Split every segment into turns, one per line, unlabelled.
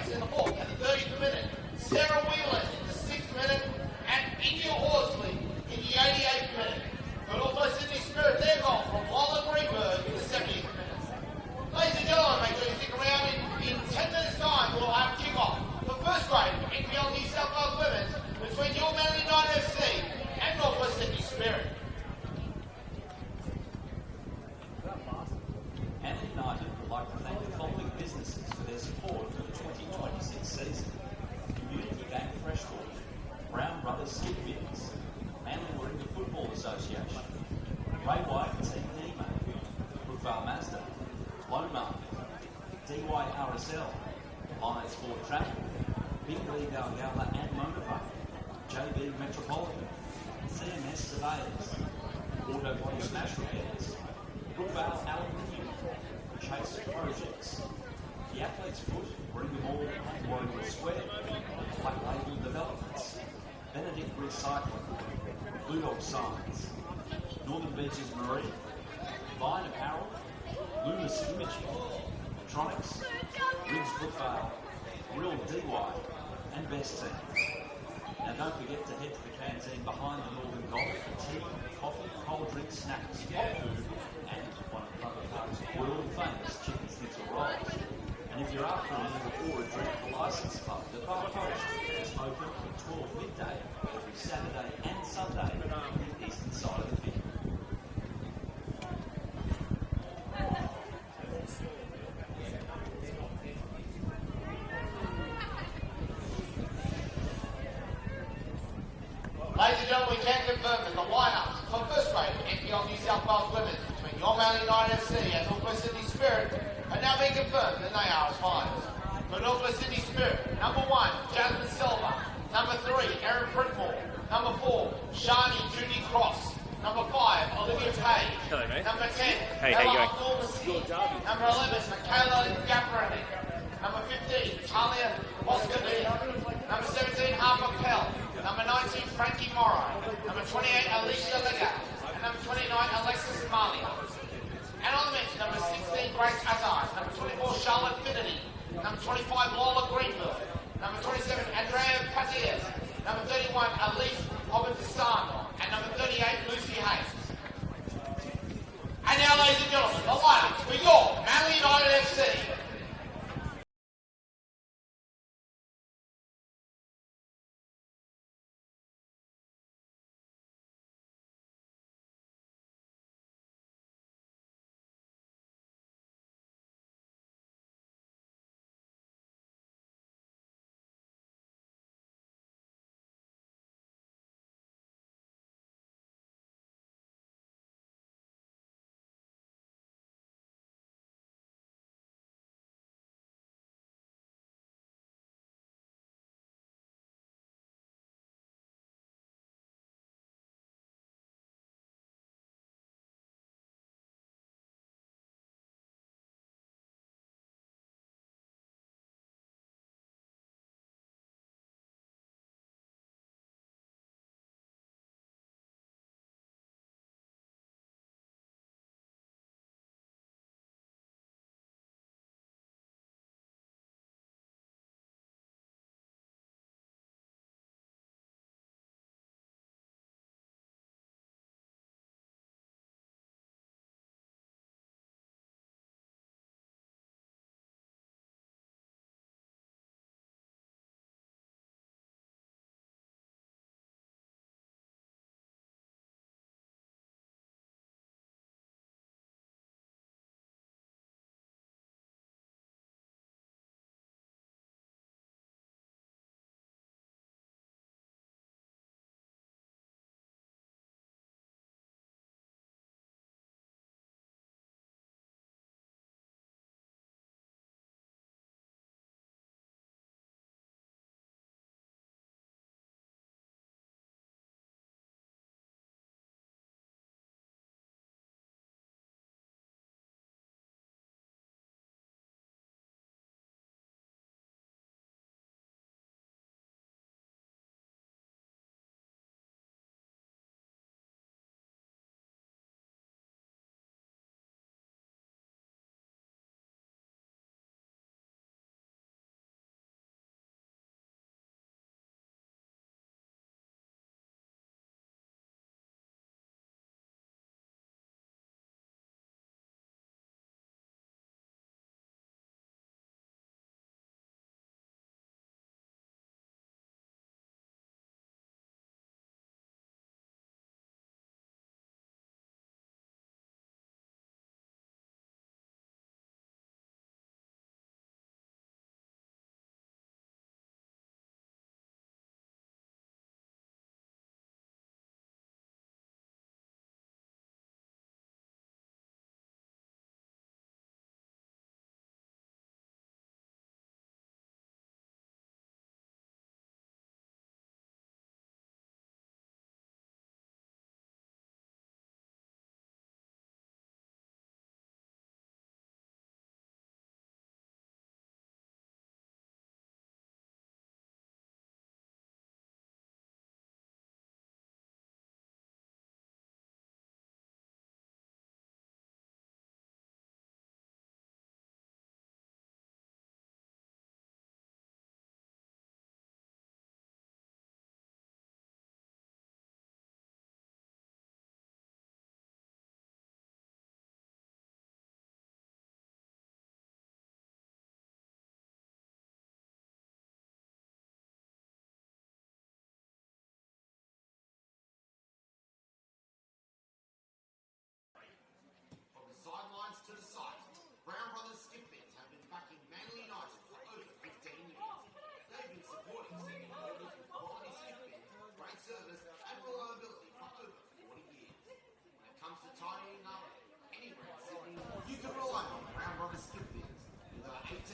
In the fourth and the 30th minute, Sarah Wheeler in the 6th minute, and India Horsley in the 88th minute. But also Sydney Spirit, their goal from Lola Greenberg in the 70th minute. Ladies and gentlemen, make sure you stick around. In 10 minutes' time, we'll have kick-off for first grade NPL New South Wales Women's between Your Manly United FC and Northwest Sydney Spirit.
Manly United would like to thank the following businesses for their support for the 2026 season: Community Bank Freshwater, Brown Brothers Skip Bins, Manly Warringah Football Association, Ray White Team Nemo, Brookvale Mazda, Lomar, DYRSL, Lions Ford Travel, Big League Algala and Motivate, JB Metropolitan, CMS Surveyors, Auto Body Smash Repairs, Brookvale Aluminium, Chase Projects, The Athlete's Foot, Warringah Mall and Warringah Square, Black Label Developments, Benedict Recycling, Blue Dog Signs, Northern Beaches Marine, Vine Apparel, Lumis Imaging, Tronics, Ridge Brookvale, Real DY, and Best Team. Now don't forget to head to the canteen behind the Northern Golf for tea, coffee, cold drinks, snacks, hot food, and one of Clubber Park's world famous chicken schnitzel rolls. And if you're after a meal or a drink, the Licence Club, the Bar Post, is open from 12 midday every Saturday and Sunday on the eastern side of the field.
Ladies and gentlemen, we can confirm that the lineups for first grade NPL New South Wales Women's between Your Manly United FC and Northwest Sydney Spirit are now being confirmed, and they are as follows. For Northwest Sydney Spirit, number 1, Jasmine Silva. Number 3, Erin Prickmore. Number 4, Shani Judy Cross. Number 5, Olivia Page.
Hello, mate.
Number 10,
Hey, how you going?
Number 11, Michaela Gaffrey. Number 15, Talia Moscovini. Number 17, Harper Pell. Number 19, Frankie Morrow. Number 28, Alicia Lega. And number 29, Alexis Malia. And on the bench, number 16, Grace Azar. Number 24, Charlotte Finity. Number 25, Lola Greenberg. Number 27, Andrea Patias. Number 31, Elise Obadisano. And number 38, Lucy Hayes. And now, ladies and gentlemen, the lineups for your Manly United FC.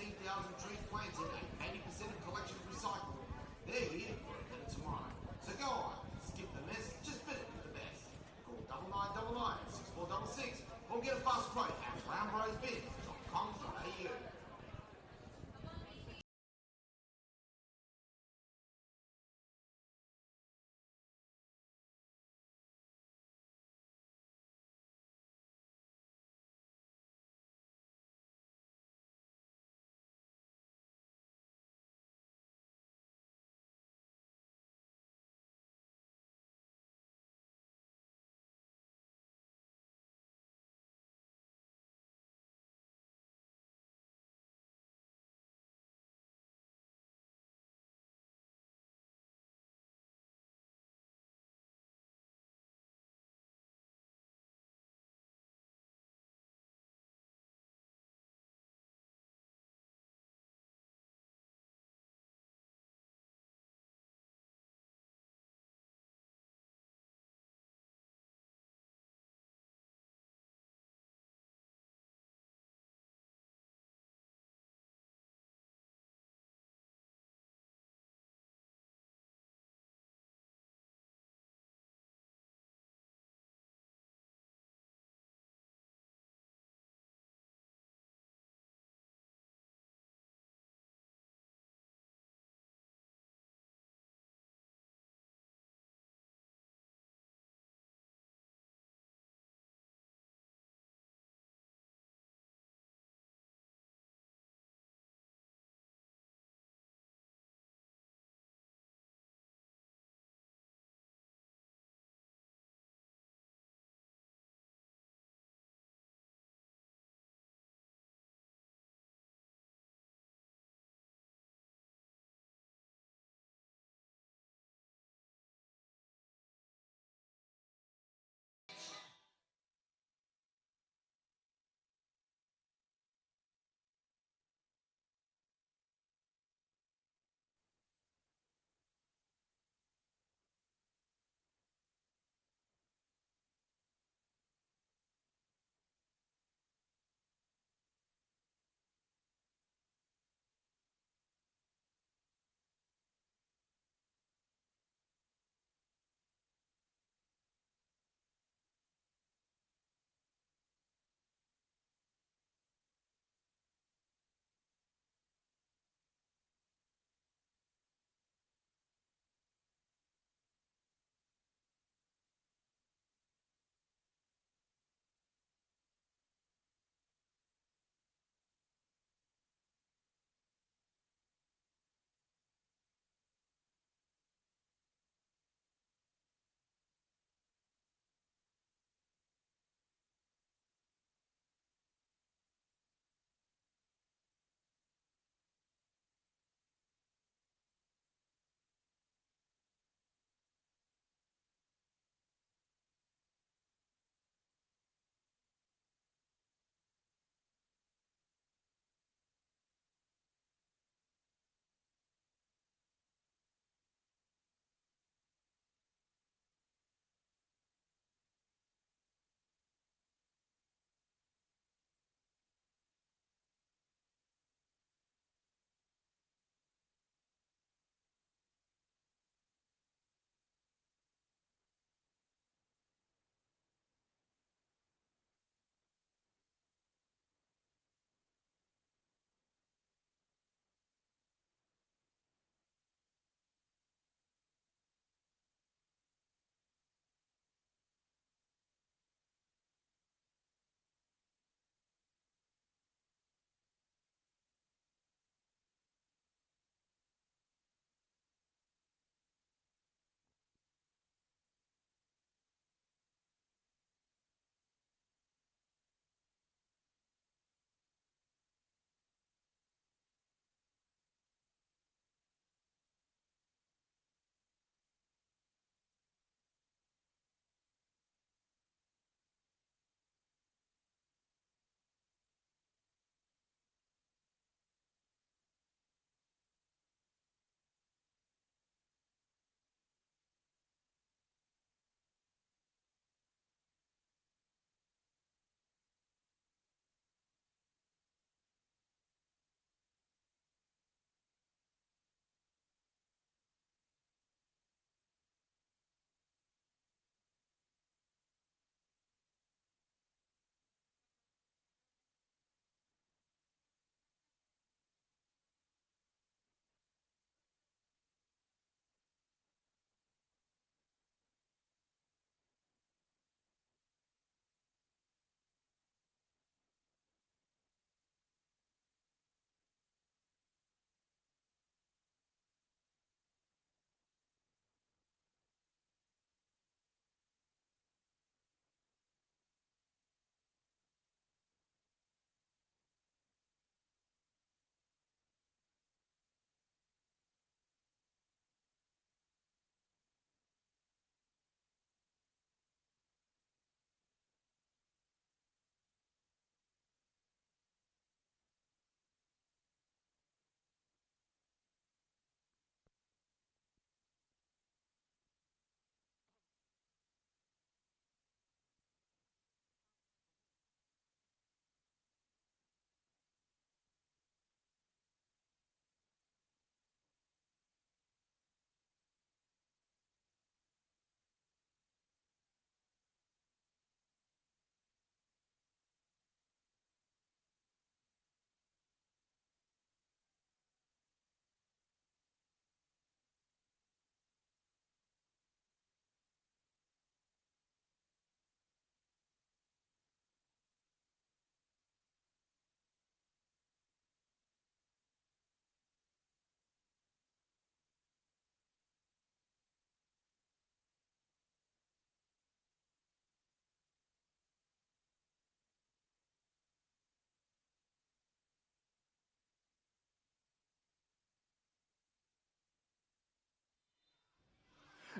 16,000 trees planted and 80% of collections recycled. They're here for a better tomorrow. So go on, skip the mess, just fit it with the best. Call 9999 6466 or get a fast quote at brownbrosbins.com.au.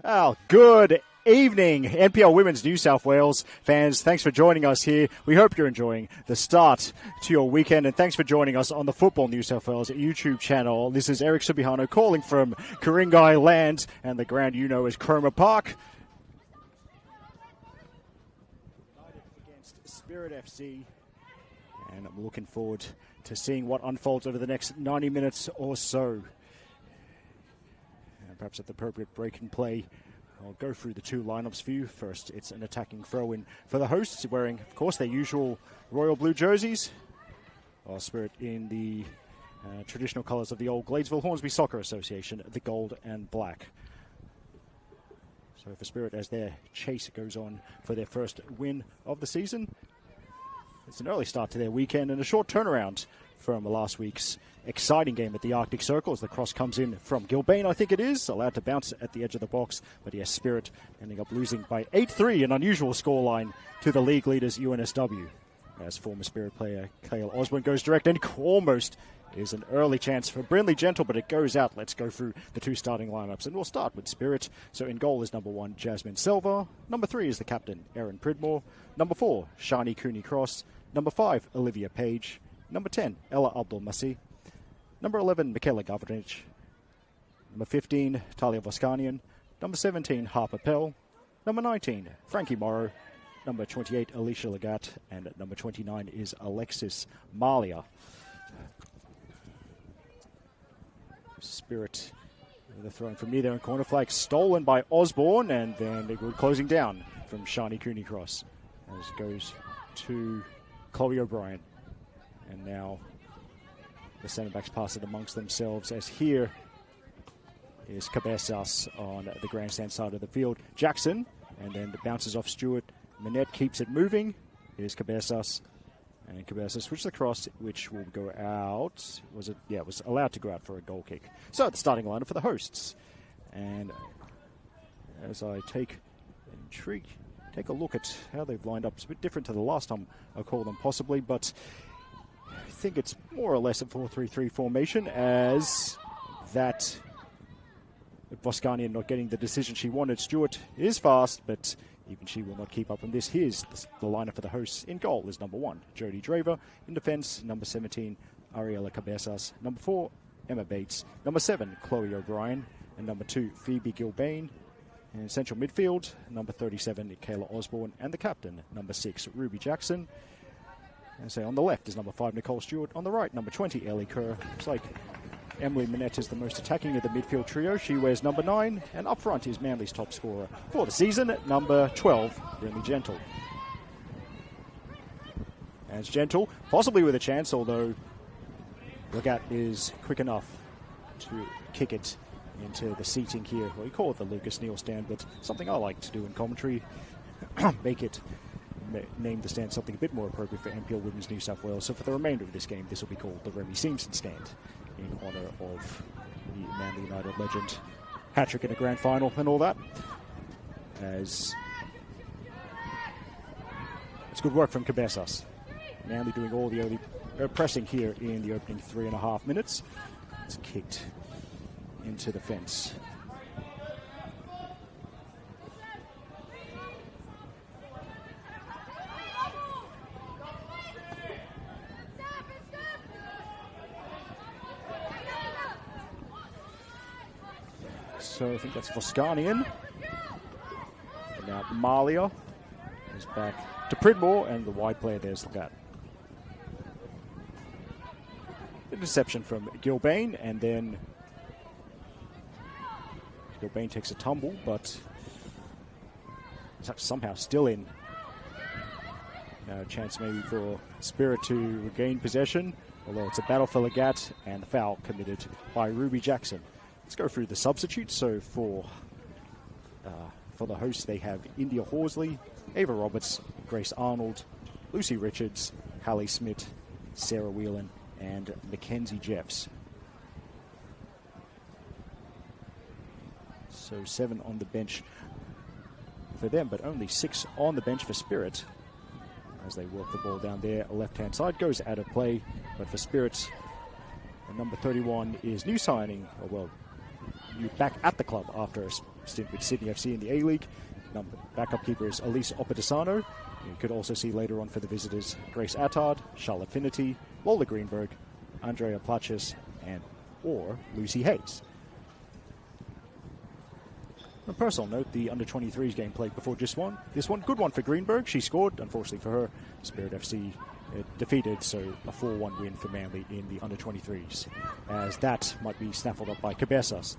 Oh, good evening, NPL Women's New South Wales fans. Thanks for joining us here. We hope you're enjoying the start to your weekend, and thanks for joining us on the Football New South Wales YouTube channel. This is Eric Subihano calling from Ku-ring-gai land, and the ground you know is Cromer Park. Against Spirit FC, and I'm looking forward to seeing what unfolds over the next 90 minutes or so. And perhaps at the appropriate break in play, I'll go through the two lineups for you. First, it's an attacking throw-in for the hosts, wearing, of course, their usual royal blue jerseys. Our Spirit in the traditional colours of the old Gladesville Hornsby Soccer Association, the gold and black. So for Spirit, as their chase goes on for their first win of the season, it's an early start to their weekend and a short turnaround from last week's exciting game at the Arctic Circle as the cross comes in from Gilbane, I think it is, allowed to bounce at the edge of the box. But yes, Spirit ending up losing by 8-3, an unusual scoreline to the league leaders UNSW. As former Spirit player Cale Osborne goes direct and almost is an early chance for Brindley Gentle, but it goes out. Let's go through the two starting lineups, and we'll start with Spirit. So in goal is number 1, Jasmine Silva. Number 3 is the captain, Erin Pridmore. Number 4, Shani Cooney-Cross. Number 5, Olivia Page. Number 10, Ella Abdul-Masih. Number 11, Michaela Gavranic. Number 15, Talia Voskanian. Number 17, Harper Pell. Number 19, Frankie Morrow. Number 28, Alicia Lagat. And at number 29 is Alexis Malia. Spirit with a throw from near their own corner flag, stolen by Osborne, and then a good closing down from Shani Cooney-Cross as it goes to Chloe O'Brien. And now the centre backs pass it amongst themselves, as here is Cabezas on the grandstand side of the field. Jackson, and then it bounces off Stewart. Manette keeps it moving. Here's Cabezas. And Cabezas switches the cross, which will go out. Was it? Yeah, it was allowed to go out for a goal kick. So the starting lineup for the hosts. And as I take a look at how they've lined up, it's a bit different to the last time I called them possibly, but I think it's more or less a 4-3-3 formation, as that Voskanian not getting the decision she wanted. Stewart is fast, but even she will not keep up on this. Here's the lineup for the hosts. In goal is number 1, Jodie Draver. In defence, number 17, Ariela Cabezas. Number 4, Emma Bates. Number 7, Chloe O'Brien. And number 2, Phoebe Gilbane. And in central midfield, number 37, Kayla Osborne. And the captain, number 6, Ruby Jackson. And so on the left is number 5, Nicole Stewart. On the right, number 20, Ellie Kerr. Looks like Emily Manette is the most attacking of the midfield trio. She wears number 9. And up front is Manly's top scorer for the season, number 12, Brindley Gentle. As Gentle, possibly with a chance, although Lagat is quick enough to kick it into the seating here. Well, you call it the Lucas Neal stand, but something I like to do in commentary, name the stand something a bit more appropriate for NPL Women's New South Wales. So for the remainder of this game, this will be called the Remy Simpson stand, in honour of the Manly United legend. Hat-trick in a grand final and all that. As it's good work from Cabezas. Manly doing all the early pressing here in the opening 3.5 minutes. It's kicked into the fence. So I think that's Voskanian. And now Malia is back to Pridmore, and the wide player there's Lagat. Interception from Gilbane, and then Gilbane takes a tumble, but somehow still in. Now a chance maybe for Spirit to regain possession, although it's a battle for Lagat, and the foul committed by Ruby Jackson. Let's go through the substitutes. So for the hosts, they have India Horsley, Ava Roberts, Grace Arnold, Lucy Richards, Hallie Smith, Sarah Whelan, and Mackenzie Jeffs. So 7 on the bench for them, but only 6 on the bench for Spirit. As they work the ball down there, left-hand side goes out of play, but for Spirit, the number 31 is new signing, back at the club after a stint with Sydney FC in the A-League. Backup keeper is Elise Opatisano. You could also see later on for the visitors Grace Attard, Charlotte Finity, Lola Greenberg, Andrea Platchis, or Lucy Hayes. On a personal note, the under-23s game played before this one. Good one for Greenberg. She scored. Unfortunately for her, Spirit FC defeated, so a 4-1 win for Manly in the under-23s, as that might be snaffled up by Cabezas.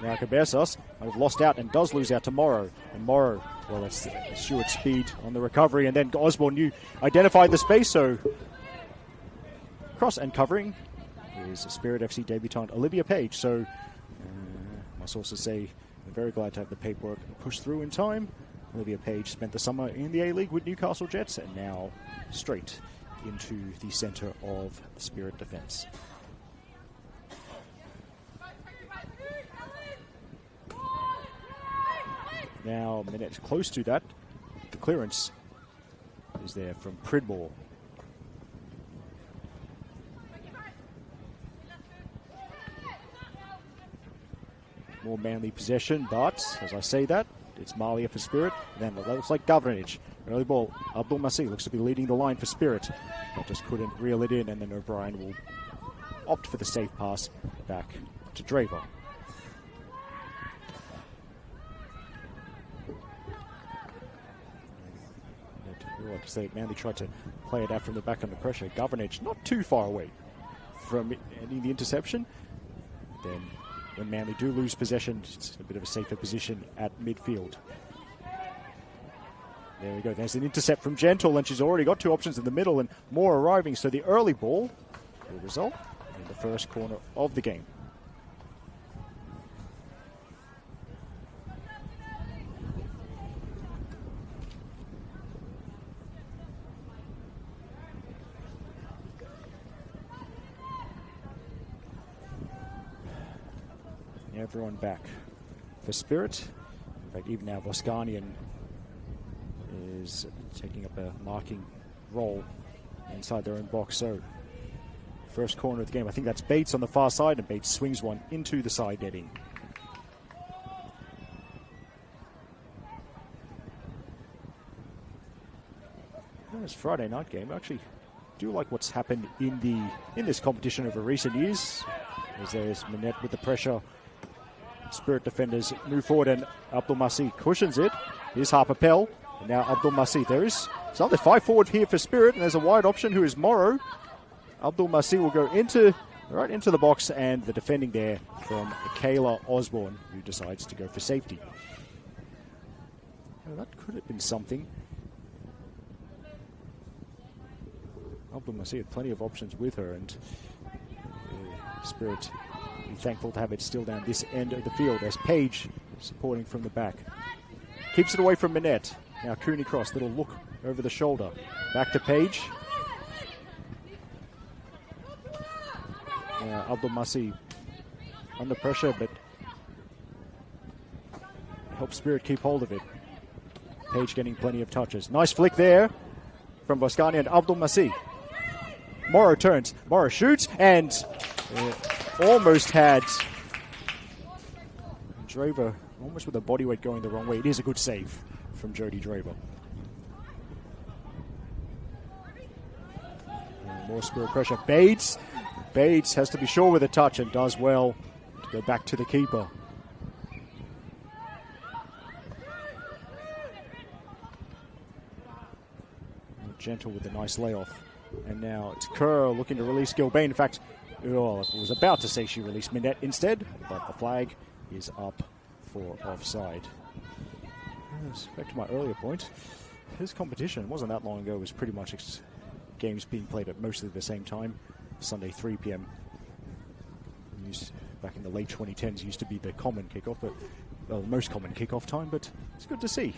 Now Cabezas have lost out and does lose out to Morrow. And Morrow, well, that's Stewart's speed on the recovery. And then Osborne identified the space, so cross and covering is Spirit FC debutant Olivia Page. So my sources say they're very glad to have the paperwork pushed through in time. Olivia Page spent the summer in the A-League with Newcastle Jets and now straight into the centre of the Spirit defence. Now Minette close to that. The clearance is there from Pridmore. More Manly possession, but as I say that, it's Malia for Spirit. Then it looks like Governage. Early ball. Abdul Masih looks to be leading the line for Spirit, but just couldn't reel it in, and then O'Brien will opt for the safe pass back to Draver. Like I say, Manly tried to play it out from the back under pressure. Governage not too far away from ending the interception. Then when Manly do lose possession, it's a bit of a safer position at midfield. There we go. There's an intercept from Gentle, and she's already got two options in the middle and more arriving. So the early ball will result in the first corner of the game. Everyone back for Spirit. In fact, even now Boscanian is taking up a marking role inside their own box. So first corner of the game, I think that's Bates on the far side, and Bates swings one into the side netting. It's Friday night game. I actually do like what's happened in this competition over recent years, as there's Minette with the pressure. Spirit defenders move forward, and Abdul Masih cushions it. Here's Harper Pell, and now Abdul Masih. There is another 5 forward here for Spirit, and there's a wide option who is Morrow. Abdul Masih will go right into the box, and the defending there from Kayla Osborne, who decides to go for safety. Well, that could have been something. Abdul Masih had plenty of options with her, and Spirit be thankful to have it still down this end of the field as Page supporting from the back. Keeps it away from Minette. Now Cooney Cross, little look over the shoulder. Back to Page. Abdul Masih under pressure, but helps Spirit keep hold of it. Page getting plenty of touches. Nice flick there from Boscani and Abdul Masih. Morrow turns. Morrow shoots and almost had Draver almost with the body weight going the wrong way. It is a good save from Jodie Draver. More Spirit pressure. Bates has to be sure with a touch and does well to go back to the keeper. Gentle with a nice layoff. And now it's Kerr looking to release Gilbane. In fact, I was about to say she released Minette instead, but the flag is up for offside. Back to my earlier point, this competition wasn't that long ago. It was pretty much games being played at mostly the same time. Sunday 3 p.m. Back in the late 2010s used to be the common kickoff, but well, the most common kickoff time. But it's good to see.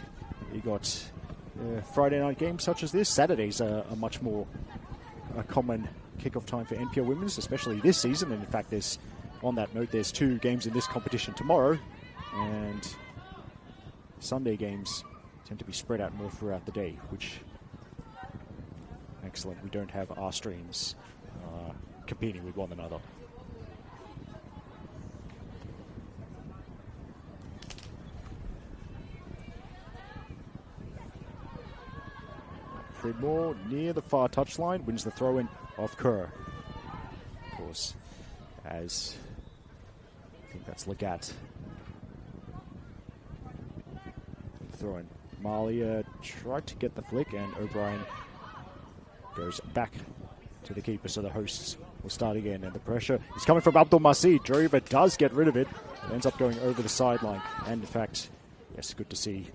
You got Friday night games such as this. Saturdays are much more a common kickoff time for NPL women's, especially this season. And in fact, on that note, there's 2 games in this competition tomorrow, and Sunday games tend to be spread out more throughout the day, which excellent. We don't have our streams competing with one another. Pridmore near the far touchline wins the throw-in off Kerr. Of course, as I think that's Legat. Throw-in. Malia tried to get the flick, and O'Brien goes back to the keeper, so the hosts will start again. And the pressure is coming from Abdul Masih. Drover does get rid of it. It ends up going over the sideline. And in fact, yes, good to see.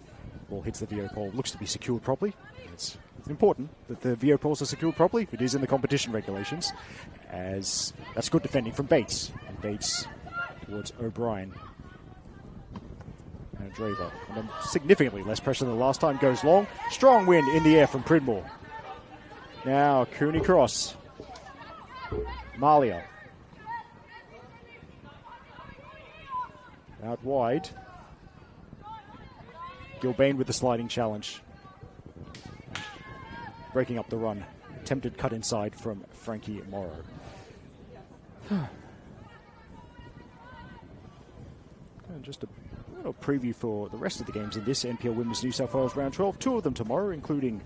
Ball hits the VO pole. Looks to be secured properly. It's important that the VO poles are secured properly. If it is in the competition regulations, as that's good defending from Bates. And Bates towards O'Brien. And Draver. And then significantly less pressure than the last time. Goes long. Strong win in the air from Pridmore. Now Cooney cross. Malia. Out wide. Gilbane with the sliding challenge. Breaking up the run. Attempted cut inside from Frankie Morrow. And just a little preview for the rest of the games in this NPL Women's New South Wales Round 12. 2 of them tomorrow, including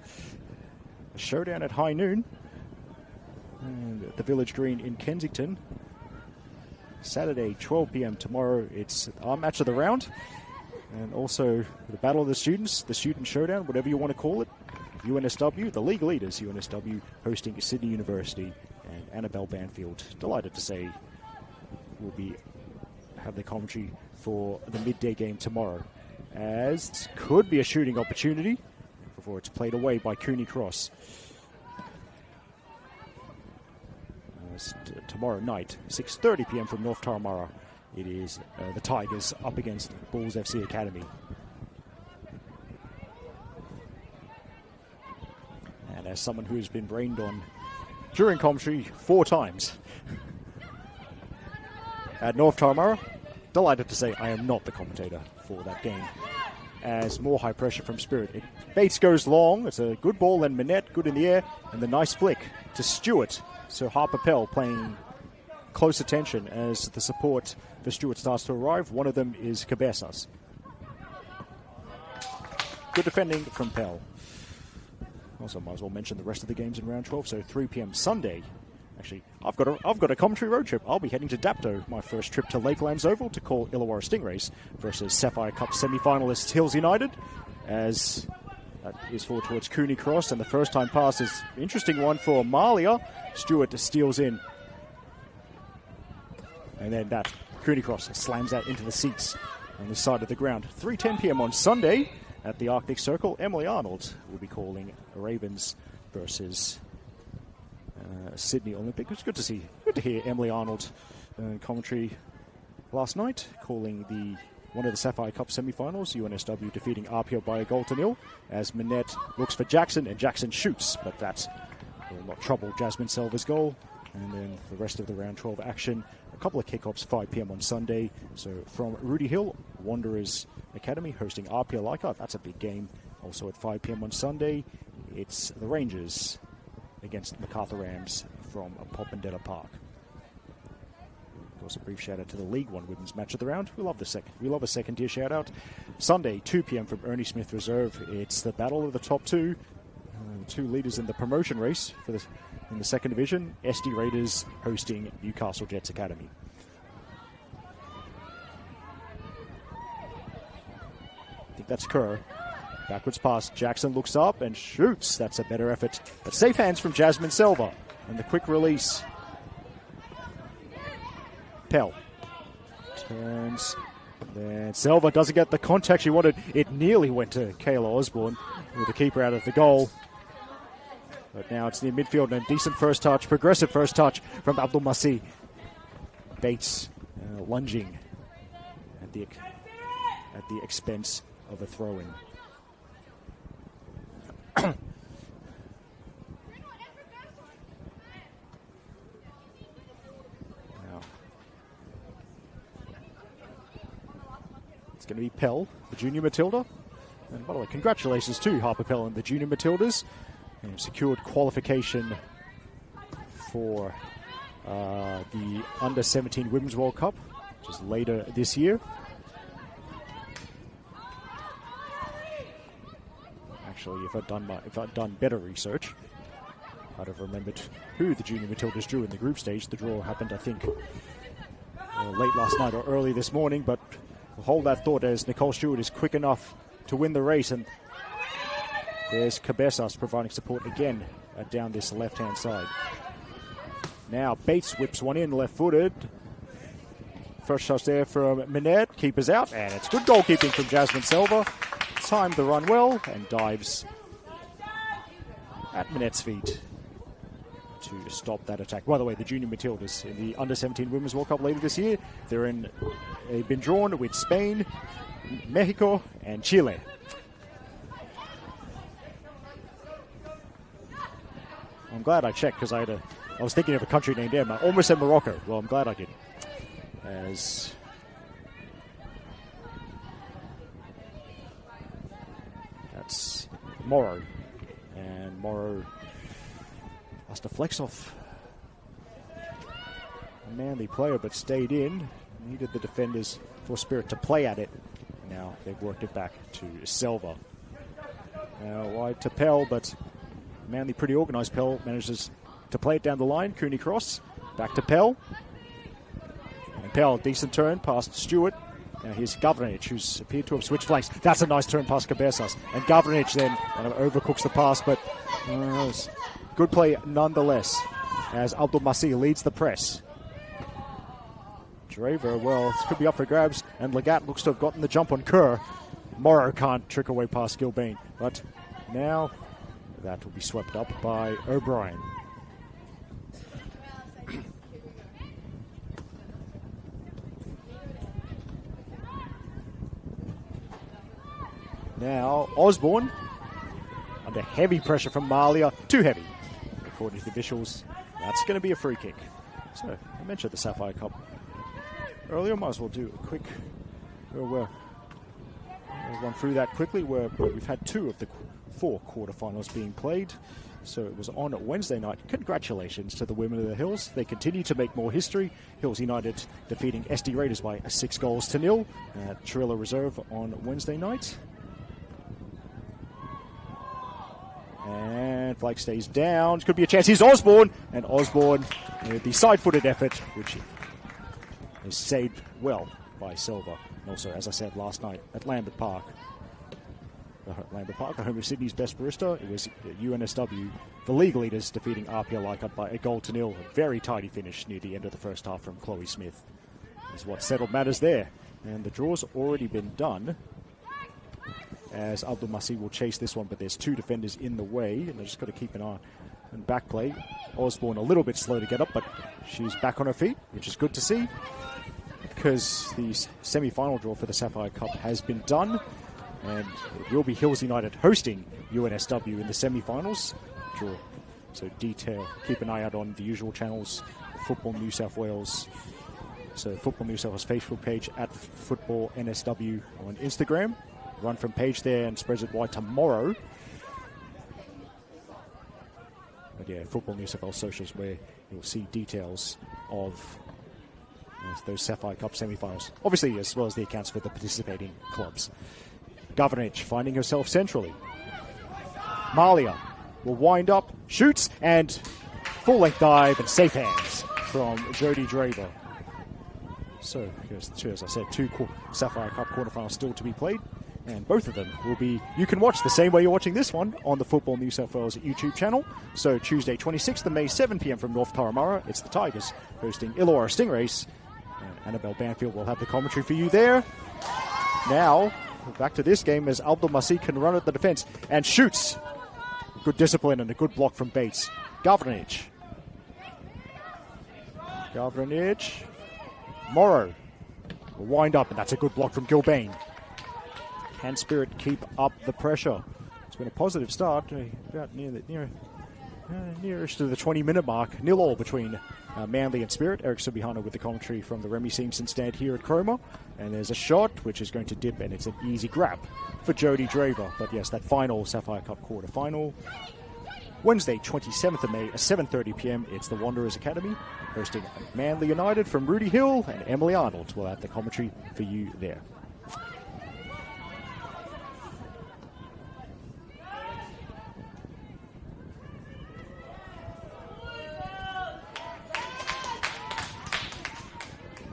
a showdown at high noon. And at the Village Green in Kensington. Saturday, 12 p.m. tomorrow. It's our match of the round. And also the Battle of the Students, the Student Showdown, whatever you want to call it. UNSW, the league leaders, UNSW, hosting Sydney University, and Annabelle Banfield, delighted to say, will have the commentary for the midday game tomorrow, as could be a shooting opportunity before it's played away by Cooney Cross. Tomorrow night, 6:30 p.m. from North Turramurra, it is the Tigers up against Bulls FC Academy. And as someone who has been rained on during commentary 4 times at North Turramurra, delighted to say I am not the commentator for that game. As more high pressure from Spirit. Bates goes long. It's a good ball, and Manette good in the air, and the nice flick to Stewart. So Harper Pell playing close attention as the support for Stewart starts to arrive. One of them is Cabezas. Good defending from Pell. Also, might as well mention the rest of the games in round 12. So 3 p.m. Sunday. Actually, I've got a commentary road trip. I'll be heading to Dapto, my first trip to Lakelands Oval, to call Illawarra Stingrays versus Sapphire Cup semi-finalists Hills United, as that is forward towards Cooney Cross, and the first-time pass is an interesting one for Malia. Stewart steals in, and then that Cooney Cross slams that into the seats on this side of the ground. 3:10 p.m. on Sunday at the Arctic Circle. Emily Arnold will be calling Ravens versus Sydney Olympic. It's good to hear Emily Arnold commentary last night, calling one of the Sapphire Cup semi-finals, UNSW defeating RPO by a 1-0, as Manette looks for Jackson, and Jackson shoots, but that will not trouble Jasmine Selva's goal. And then the rest of the round 12 action, a couple of kickoffs, 5 p.m. on Sunday. So from Rudy Hill, Wanderers Academy hosting RPL Leichhardt. That's a big game. Also at 5 p.m. on Sunday, it's the Rangers against MacArthur Rams from Popondetta Park. Of course, a brief shout out to the League One Women's Match of the Round. We love a second tier shout out. Sunday, 2 p.m. from Ernie Smith Reserve. It's the battle of the top two. Two leaders in the promotion race in the second division. SD Raiders hosting Newcastle Jets Academy. I think that's Kerr. Backwards pass. Jackson looks up and shoots. That's a better effort. But safe hands from Jasmine Selva. And the quick release. Pell turns. Then Selva doesn't get the contact she wanted. It nearly went to Kayla Osborne with the keeper out of the goal. But now it's near midfield, and a decent first touch, progressive first touch from Abdul Masih. Bates lunging at the expense of a throw-in. Now, it's going to be Pell, the junior Matilda. And by the way, congratulations to Harper Pell and the junior Matildas. And secured qualification for the Under-17 Women's World Cup, which is later this year. Actually, if I'd done better research, I'd have remembered who the Junior Matildas drew in the group stage. The draw happened, I think, late last night or early this morning, but we'll hold that thought as Nicole Stewart is quick enough to win the race, and there's Cabezas providing support again down this left-hand side. Now Bates whips one in, left-footed. First shot there from Minette, keepers out, and it's good goalkeeping from Jasmine Selva. Timed the run well and dives at Minette's feet to stop that attack. By the way, the Junior Matildas in the Under-17 Women's World Cup later this year, they've been drawn with Spain, Mexico, and Chile. I'm glad I checked because I was thinking of a country name there. I almost said Morocco. Well, I'm glad I did. As that's Morrow. And Morrow lost a flex off a Manly player, but stayed in. Needed the defenders for Spirit to play at it. Now they've worked it back to Selva. Now wide to Pell, but Manly pretty organised. Pell manages to play it down the line. Cooney cross. Back to Pell. And Pell, decent turn past Stewart. Now here's Gavranic, who's appeared to have switched flanks. That's a nice turn past Cabezas. And Gavranic then kind of overcooks the pass, but good play nonetheless as Abdul Masih leads the press. Draver, well, this could be up for grabs, and Legat looks to have gotten the jump on Kerr. Morrow can't trick away past Gilbane, but now that will be swept up by O'Brien. Now Osborne under heavy pressure from Malia. Too heavy, according to the officials. That's going to be a free kick. So I mentioned the Sapphire Cup earlier. Might as well do a quick we'll run through that quickly. Where we've had 2 of the 4 quarterfinals being played. So it was on Wednesday night. Congratulations to the women of the Hills. They continue to make more history. Hills United defeating SD Raiders by 6-0 at Trilla Reserve on Wednesday night. And flag stays down. Could be a chance. Here's Osborne. And Osborne with the side-footed effort, which is saved well by Silva. And also, as I said last night, at Lambert Park, home of Sydney's best barista, it was UNSW, the league leaders, defeating RPL Leichhardt by 1-0. A very tidy finish near the end of the first half from Chloe Smith is what settled matters there. And the draw's already been done, as Abdul Masih will chase this one, but there's 2 defenders in the way, and they've just got to keep an eye on back play. Osborne a little bit slow to get up, but she's back on her feet, which is good to see, because the semi-final draw for the Sapphire Cup has been done, and it will be Hills United hosting UNSW in the semi-finals draw. So keep an eye out on the usual channels, Football New South Wales. So Football New South Wales Facebook page, at Football NSW on Instagram. Run from page there and spreads it wide tomorrow. But yeah, Football New South Wales socials, where you'll see details of those Sapphire Cup semi-finals. Obviously, as well as the accounts for the participating clubs. Gavranic finding herself centrally. Malia will wind up, shoots, and full-length dive and safe hands from Jodie Draver. So, as I said, 2 Sapphire Cup quarterfinals still to be played. And both of them will be, you can watch the same way you're watching this one on the Football New South Wales YouTube channel. So Tuesday 26th of May, 7 p.m. from North Turramurra, it's the Tigers hosting Illawarra Stingrays. And Annabelle Banfield will have the commentary for you there. Now, back to this game as Abdul Masih can run at the defence and shoots. Good discipline and a good block from Bates. Gavranic. Morrow will wind up, and that's a good block from Gilbane. Can Spirit keep up the pressure? It's been a positive start, about nearest to the 20-minute mark. 0-0 between Manly and Spirit. Eric Subihana with the commentary from the Remy Simpson stand here at Cromer. And there's a shot which is going to dip, and it's an easy grab for Jodie Draver. But yes, that final Sapphire Cup quarter final Wednesday, 27th of May at 7:30 p.m. It's the Wanderers Academy hosting Manly United from Rudy Hill, and Emily Arnold will have the commentary for you there.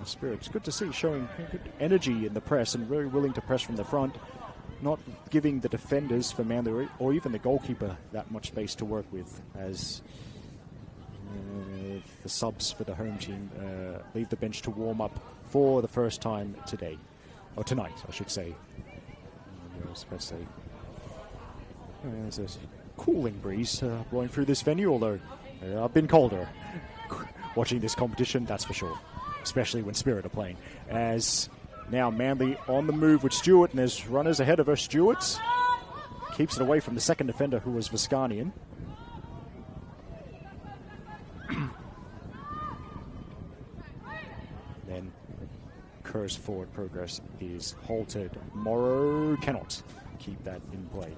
Spirit's good to see, showing good energy in the press and very willing to press from the front, not giving the defenders for Manly or even the goalkeeper that much space to work with, as the subs for the home team leave the bench to warm up for the first time today, or tonight, I should say. I was about to say, there's a cooling breeze blowing through this venue, although I've been colder watching this competition, that's for sure. Especially when Spirit are playing. As now Manly on the move with Stewart, and there's runners ahead of her. Stewart keeps it away from the second defender, who was Viscanian. Then Kerr's forward progress is halted. Morrow cannot keep that in play.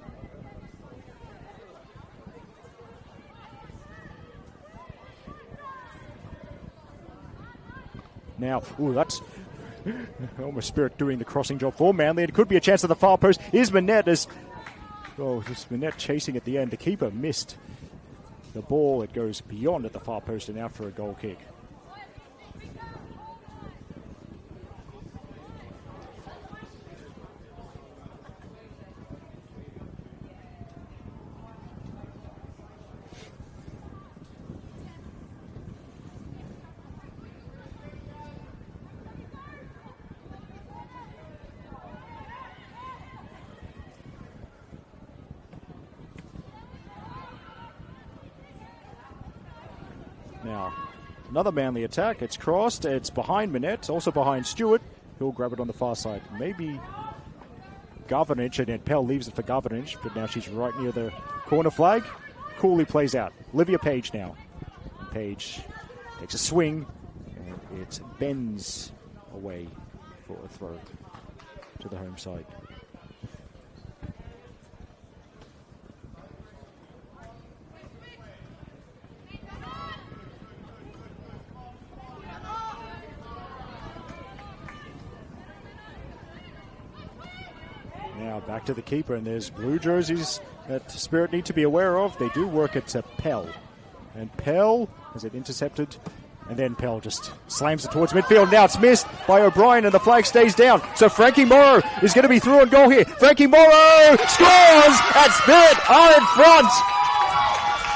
Now, that's almost Spirit doing the crossing job for Manly. It could be a chance at the far post. Here's Manette just Manette chasing at the end. The keeper missed the ball. It goes beyond at the far post and out for a goal kick. Now, another Manly attack. It's crossed. It's behind Manette, also behind Stewart. He'll grab it on the far side. Maybe Governage, and NPL leaves it for Governage, but now she's right near the corner flag. Coolly plays out. Olivia Page now. Page takes a swing, and it bends away for a throw to the home side. Now back to the keeper, and there's blue jerseys that Spirit need to be aware of. They do work it to Pell. And Pell has it intercepted, and then Pell just slams it towards midfield. Now it's missed by O'Brien, and the flag stays down. So Frankie Morrow is going to be through on goal here. Frankie Morrow scores, and Spirit are in front.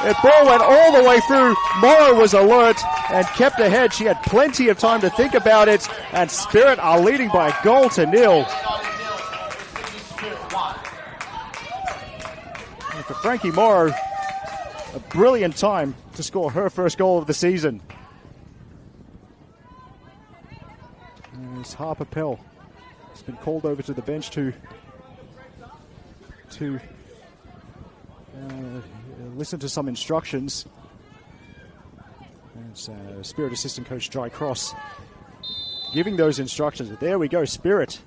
The ball went all the way through. Morrow was alert and kept ahead. She had plenty of time to think about it, and Spirit are leading by a goal to nil. And for Frankie Morrow, a brilliant time to score her first goal of the season. And it's Harper Pell. It's been called over to the bench to listen to some instructions. And Spirit assistant coach Jai Cross giving those instructions. There we go, Spirit.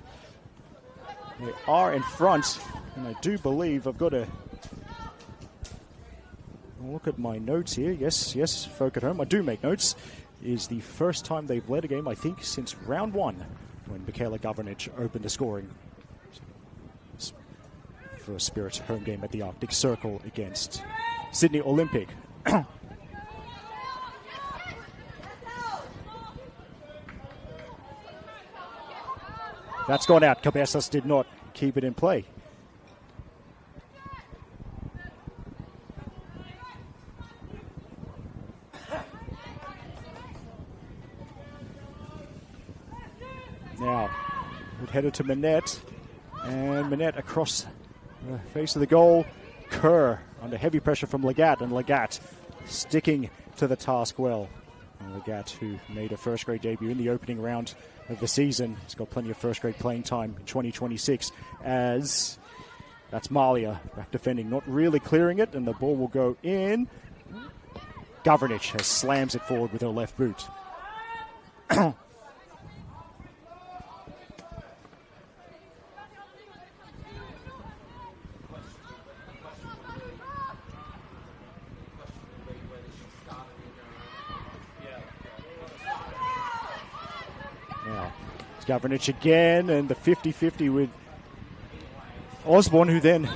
They are in front, and I do believe I've got to look at my notes here. Yes, folk at home, I do make notes. Is the first time they've led a game, I think, since round one, when Michaela Governage opened the scoring for a Spirit home game at the Arctic Circle against Sydney Olympic. That's gone out. Cabezas did not keep it in play. Now, it headed to Manette, and Manette across the face of the goal. Kerr under heavy pressure from Legat, and Legat sticking to the task well. And Legat, who made a first-grade debut in the opening round of the season, has got plenty of first-grade playing time in 2026, as that's Malia back defending, not really clearing it, and the ball will go in. Governage has slams it forward with her left boot. Gavranich again, and the 50-50 with Osborne, who then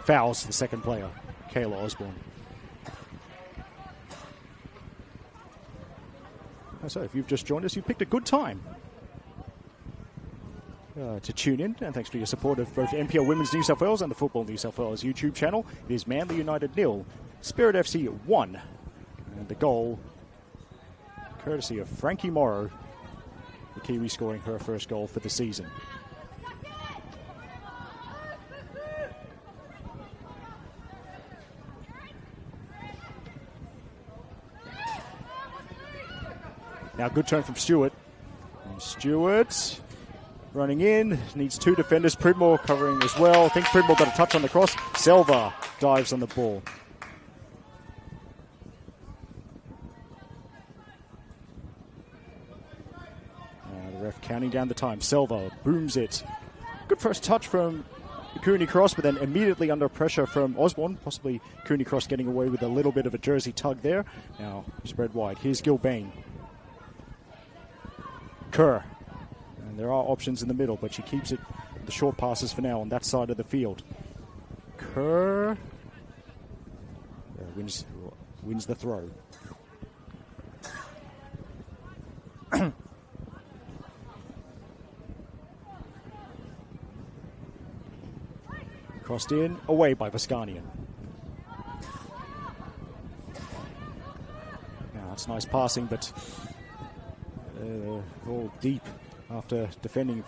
fouls the second player, Kayla Osborne. So if you've just joined us, you picked a good time to tune in, and thanks for your support of both NPL Women's New South Wales and the Football New South Wales YouTube channel. It is Manly United 0, Spirit FC 1, and the goal courtesy of Frankie Morrow, the Kiwi scoring her first goal for the season. Now good turn from Stewart. And Stewart running in, needs two defenders. Pridmore covering as well. I think Pridmore got a touch on the cross. Selva dives on the ball. The ref counting down the time. Selva booms it. Good first touch from Cooney Cross, but then immediately under pressure from Osborne. Possibly Cooney Cross getting away with a little bit of a jersey tug there. Now spread wide. Here's Gilbane. Kerr. And there are options in the middle, but she keeps it the short passes for now on that side of the field. Kerr wins the throw. Crossed in, away by Viscanian. Now it's nice passing, but all deep after defending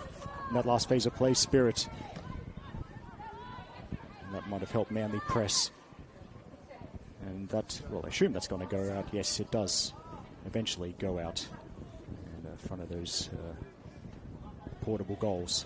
in that last phase of play. Spirit. And that might have helped Manly press. And that, well, I assume that's going to go out. Yes, it does eventually go out in front of those portable goals.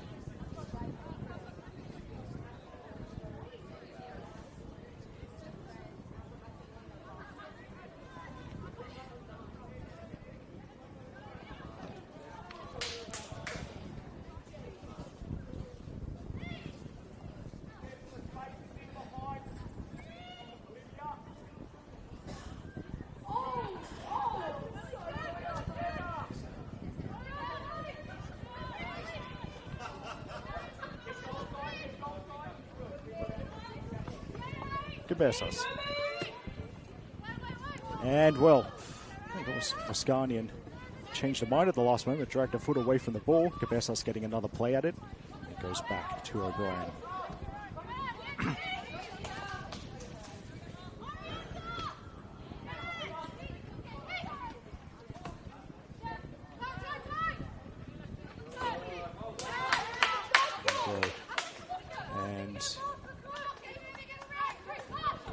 Cabezas. And, well, I think it was Viscanian changed her mind at the last moment, dragged her foot away from the ball. Cabezas getting another play at it. It goes back to O'Brien.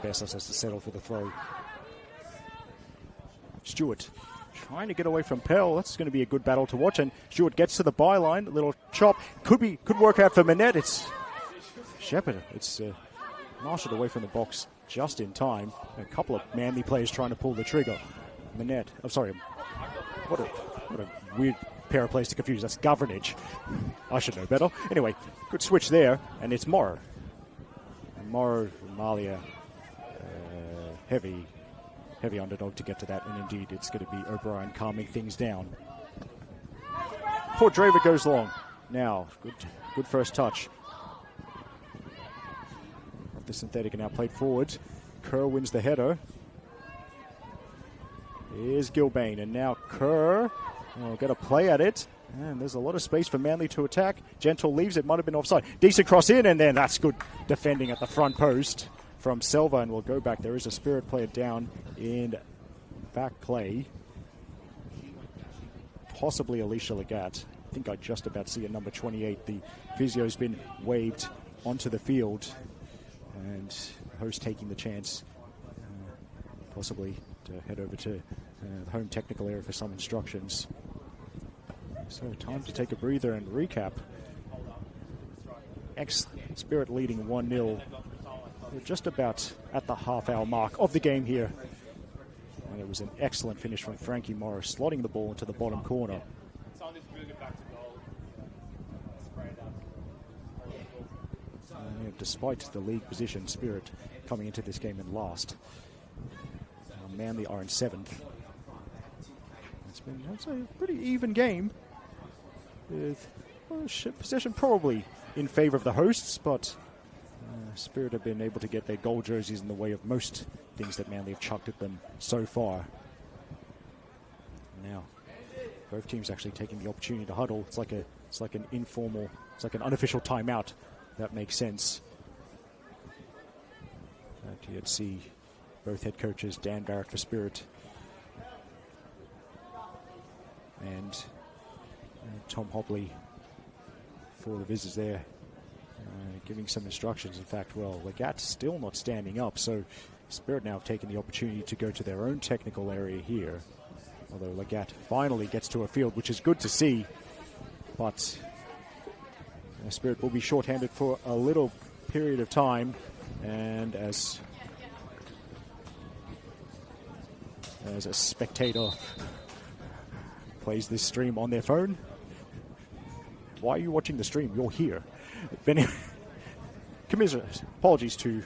Cabezas has to settle for the throw. Stewart trying to get away from Pell. That's going to be a good battle to watch. And Stewart gets to the byline. A little chop. Could work out for Manette. It's Shepherd. It's marshaled away from the box just in time. A couple of Manly players trying to pull the trigger. Manette. I'm sorry. What a weird pair of players to confuse. That's Gavranich. I should know better. Anyway, good switch there. And it's Morrow. And Morrow, Malia. Heavy underdog to get to that, and indeed it's going to be O'Brien calming things down. Before Draver goes long. Now, good first touch. The synthetic are now played forward. Kerr wins the header. Here's Gilbane, and now Kerr got a play at it. And there's a lot of space for Manly to attack. Gentle leaves it, might have been offside. Decent cross in, and then that's good defending at the front post from Selva, and we'll go back. There is a Spirit player down in back play. Possibly Alicia Legat. I think I just about see a number 28. The physio's been waved onto the field, and the host taking the chance possibly to head over to the home technical area for some instructions. So time to take a breather and recap. Spirit leading 1-0. We're just about at the half-hour mark of the game here. And it was an excellent finish from Frankie Morris, slotting the ball into the bottom corner. Despite the league position, Spirit coming into this game in last. Manly are in 7th. It's a pretty even game. with possession probably in favour of the hosts, but Spirit have been able to get their gold jerseys in the way of most things that Manly have chucked at them so far. Now, both teams actually taking the opportunity to huddle. It's like an informal, it's like an unofficial timeout. That makes sense. You'd see both head coaches, Dan Barrett for Spirit and Tom Hopley for the visitors there, giving some instructions. In fact, well, Legat's still not standing up, so Spirit now have taken the opportunity to go to their own technical area here. Although Legat finally gets to a field, which is good to see, but Spirit will be shorthanded for a little period of time, and as a spectator plays this stream on their phone. Why are you watching the stream? You're here. Apologies to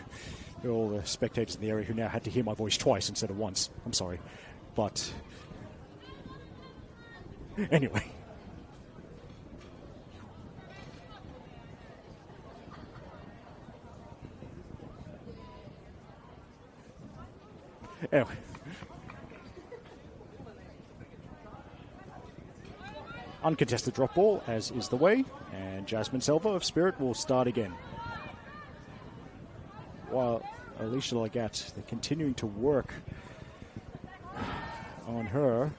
all the spectators in the area who now had to hear my voice twice instead of once. I'm sorry. But anyway. Anyway. Uncontested drop ball, as is the way, and Jasmine Selva of Spirit will start again. While Alicia Legat, they're continuing to work on her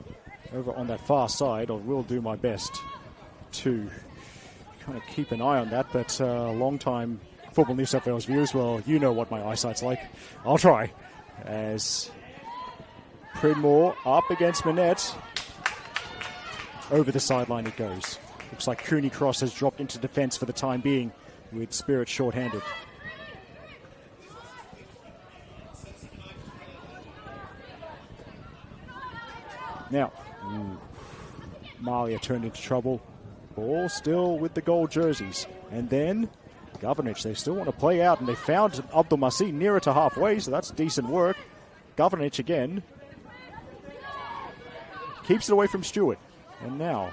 over on that far side. I will do my best to kind of keep an eye on that, but long-time Football New South Wales viewers, well, you know what my eyesight's like. I'll try. As Pridmore up against Manette. Over the sideline it goes. Looks like Cooney Cross has dropped into defense for the time being, with Spirit short-handed. Now, Malia turned into trouble. Ball still with the gold jerseys. And then Governich, they still want to play out, and they found Abdul Masih nearer to halfway, so that's decent work. Governich again. Keeps it away from Stewart. And now,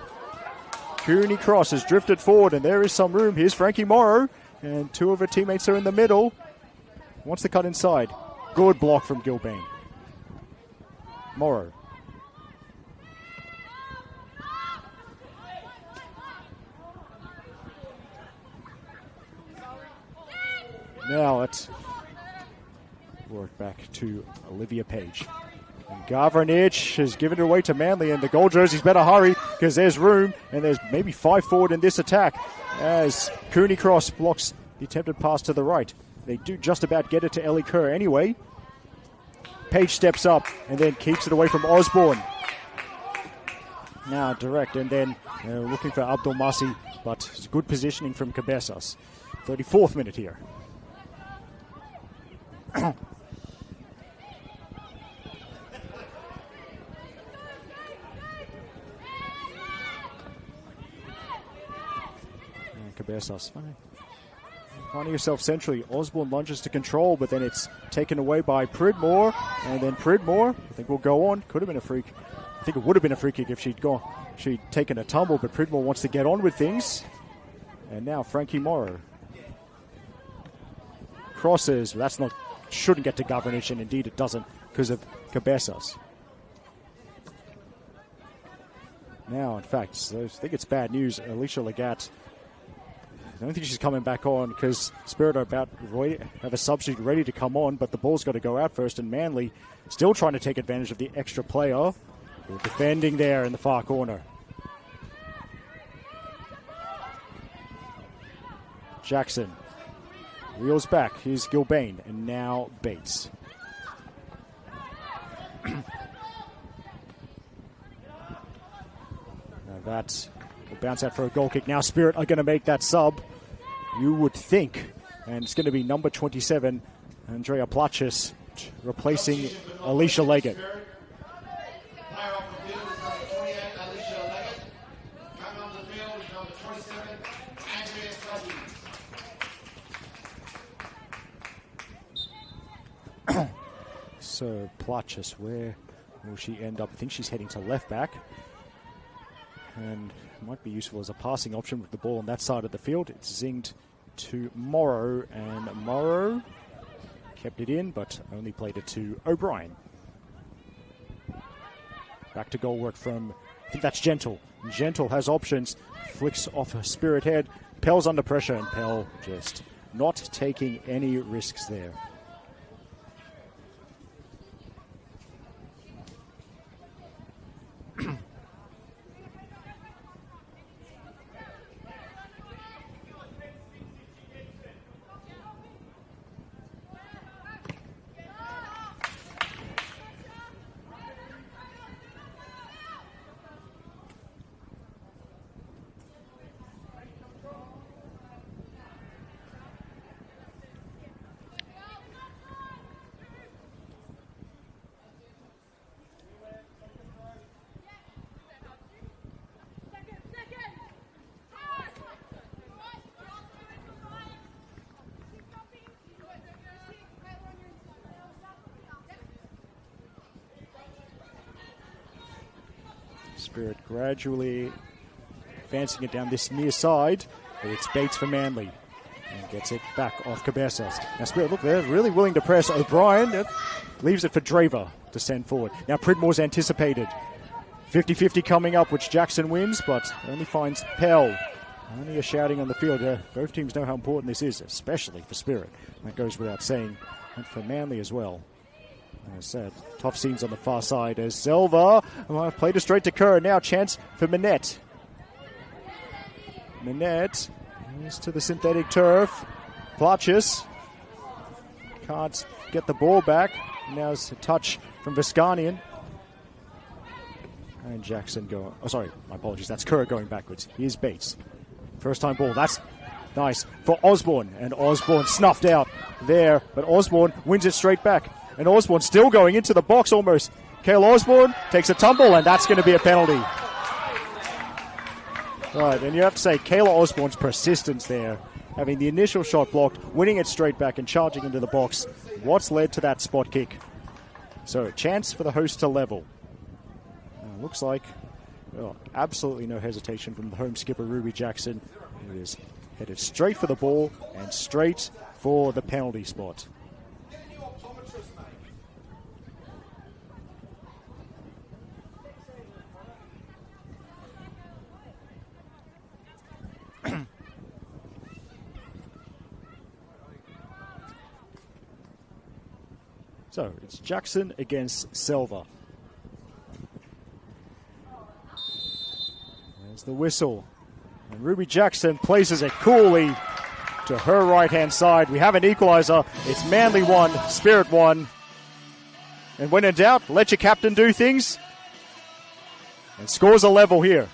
Cooney Cross has drifted forward, and there is some room. Here's Frankie Morrow, and two of her teammates are in the middle. Wants to cut inside. Good block from Gilbane. Morrow. Now it's work back to Olivia Page. And Gavranic has given it away to Manly, and the gold jerseys better hurry because there's room, and there's maybe 5 forward in this attack as Cooney Cross blocks the attempted pass to the right. They do just about get it to Ellie Kerr anyway. Page steps up and then keeps it away from Osborne. Now direct, and then looking for Abdul Masih, but it's good positioning from Cabezas. 34th minute here. Cabezas, finding yourself centrally. Osborne lunges to control, but then it's taken away by Pridmore, and then Pridmore, I think, will go on. Could have been a free. I think it would have been a free kick if she'd taken a tumble, but Pridmore wants to get on with things. And now Frankie Morrow crosses. Shouldn't get to Governich, and indeed it doesn't because of Cabezas. Now, in fact, I think it's bad news. Alicia Legat, I don't think she's coming back on because Spirit are about to have a substitute ready to come on, but the ball's got to go out first, and Manly still trying to take advantage of the extra player. They're defending there in the far corner. Jackson wheels back. Here's Gilbane, and now Bates. Now that will bounce out for a goal kick. Now Spirit are going to make that sub, you would think. And it's going to be number 27, Andrea Plachis, replacing Alicia Leggett. So Plachis, where will she end up? I think she's heading to left back. and might be useful as a passing option with the ball on that side of the field. It's zinged to Morrow, and Morrow kept it in, but only played it to O'Brien. Back to goal work from, I think that's Gentle. Gentle has options, flicks off a Spirit head. Pell's under pressure, and Pell just not taking any risks there. Spirit gradually advancing it down this near side, but it's Bates for Manly and gets it back off Cabezas. Now Spirit, look, they're really willing to press. O'Brien leaves it for Draver to send forward. Now Pridmore's anticipated. 50-50 coming up, which Jackson wins, but only finds Pell. Only a shouting on the field. Both teams know how important this is, especially for Spirit. That goes without saying, and for Manly as well. As I said, tough scenes on the far side as Selva played it straight to Kerr. Now chance for Manette. Manette is to the synthetic turf. Platchis can't get the ball back. Now's a touch from Viscanian. And Jackson going. Oh, sorry, my apologies. That's Kerr going backwards. Here's Bates. First time ball. That's nice for Osborne. And Osborne snuffed out there. But Osborne wins it straight back. And Osborne still going into the box almost. Cale Osborne takes a tumble, and that's going to be a penalty. Right, and you have to say, Kayla Osborne's persistence there, having the initial shot blocked, winning it straight back and charging into the box. What's led to that spot kick? So, chance for the host to level. Looks like absolutely no hesitation from the home skipper, Ruby Jackson, who is headed straight for the ball and straight for the penalty spot. So it's Jackson against Selva. There's the whistle. And Ruby Jackson places it coolly to her right-hand side. We have an equaliser. It's Manly 1, Spirit 1. And when in doubt, let your captain do things. And scores a level here.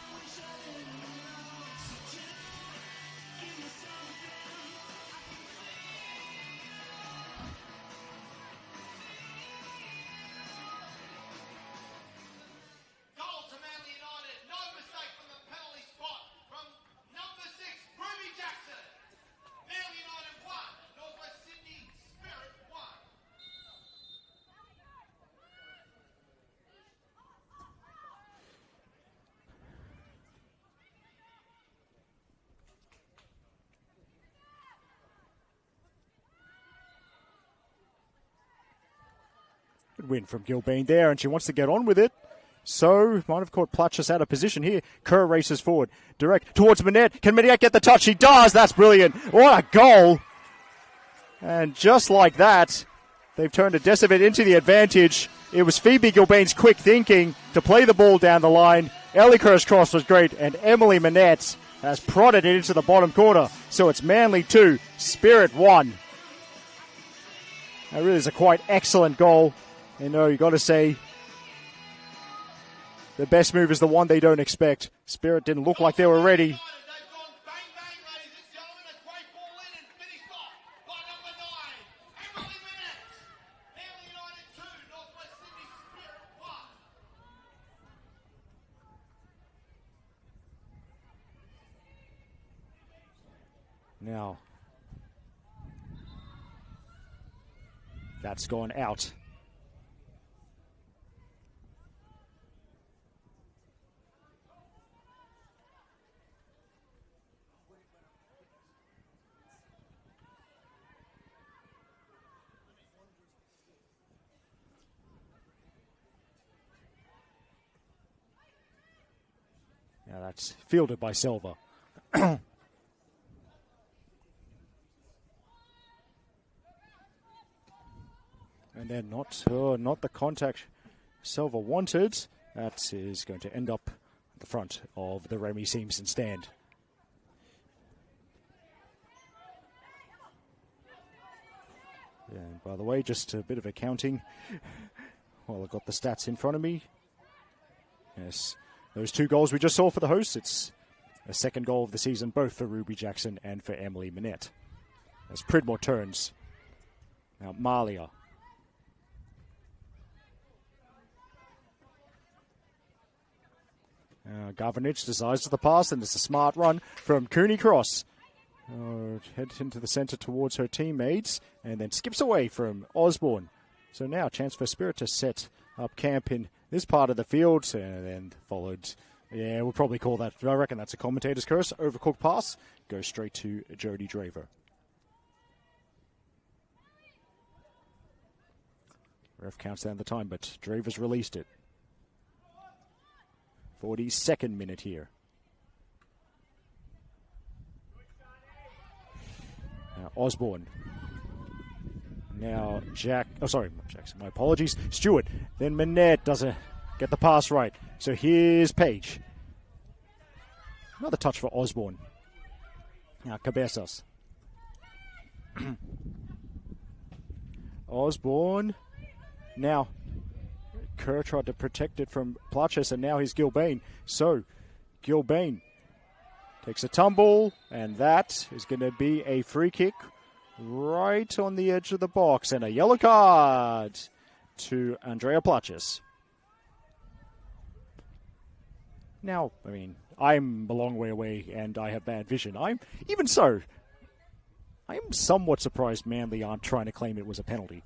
Good win from Gilbane there, and she wants to get on with it. So, might have caught Platchis out of position here. Kerr races forward. Direct towards Manette. Can Manette get the touch? She does. That's brilliant. What a goal. And just like that, they've turned a Decibit into the advantage. It was Phoebe Gilbane's quick thinking to play the ball down the line. Ellie Kerr's cross was great, and Emily Manette has prodded it into the bottom corner. So it's Manly 2, Spirit 1. That really is a quite excellent goal. You know, you got to say the best move is the one they don't expect. Spirit didn't look like they were ready. Now, that's gone out. Now that's fielded by Silva. And then not the contact Silva wanted. That is going to end up at the front of the Remy Simpson stand. And by the way, just a bit of accounting. Well, I've got the stats in front of me. Yes, those 2 goals we just saw for the hosts, it's a second goal of the season, both for Ruby Jackson and for Emily Minette. As Pridmore turns. Now Malia. Gavanich decides to the pass, and it's a smart run from Cooney Cross. Heads into the centre towards her teammates, and then skips away from Osborne. So now, chance for Spirit to set up camp in this part of the field, and then followed. Yeah, we'll probably call that. I reckon that's a commentator's curse. Overcooked pass goes straight to Jodie Draver. Ref counts down the time, but Draver's released it. 42nd minute here. Now Osborne. Now not Jackson, my apologies. Stewart. Then Minette doesn't get the pass right. So here's Page. Another touch for Osborne. Now Cabezas. Osborne. Now Kerr tried to protect it from Platchis, and now he's Gilbane. So, Gilbane takes a tumble, and that is going to be a free kick right on the edge of the box, and a yellow card to Andrea Platchis. Now, I mean, I'm a long way away, and I have bad vision. I am somewhat surprised Manly aren't trying to claim it was a penalty.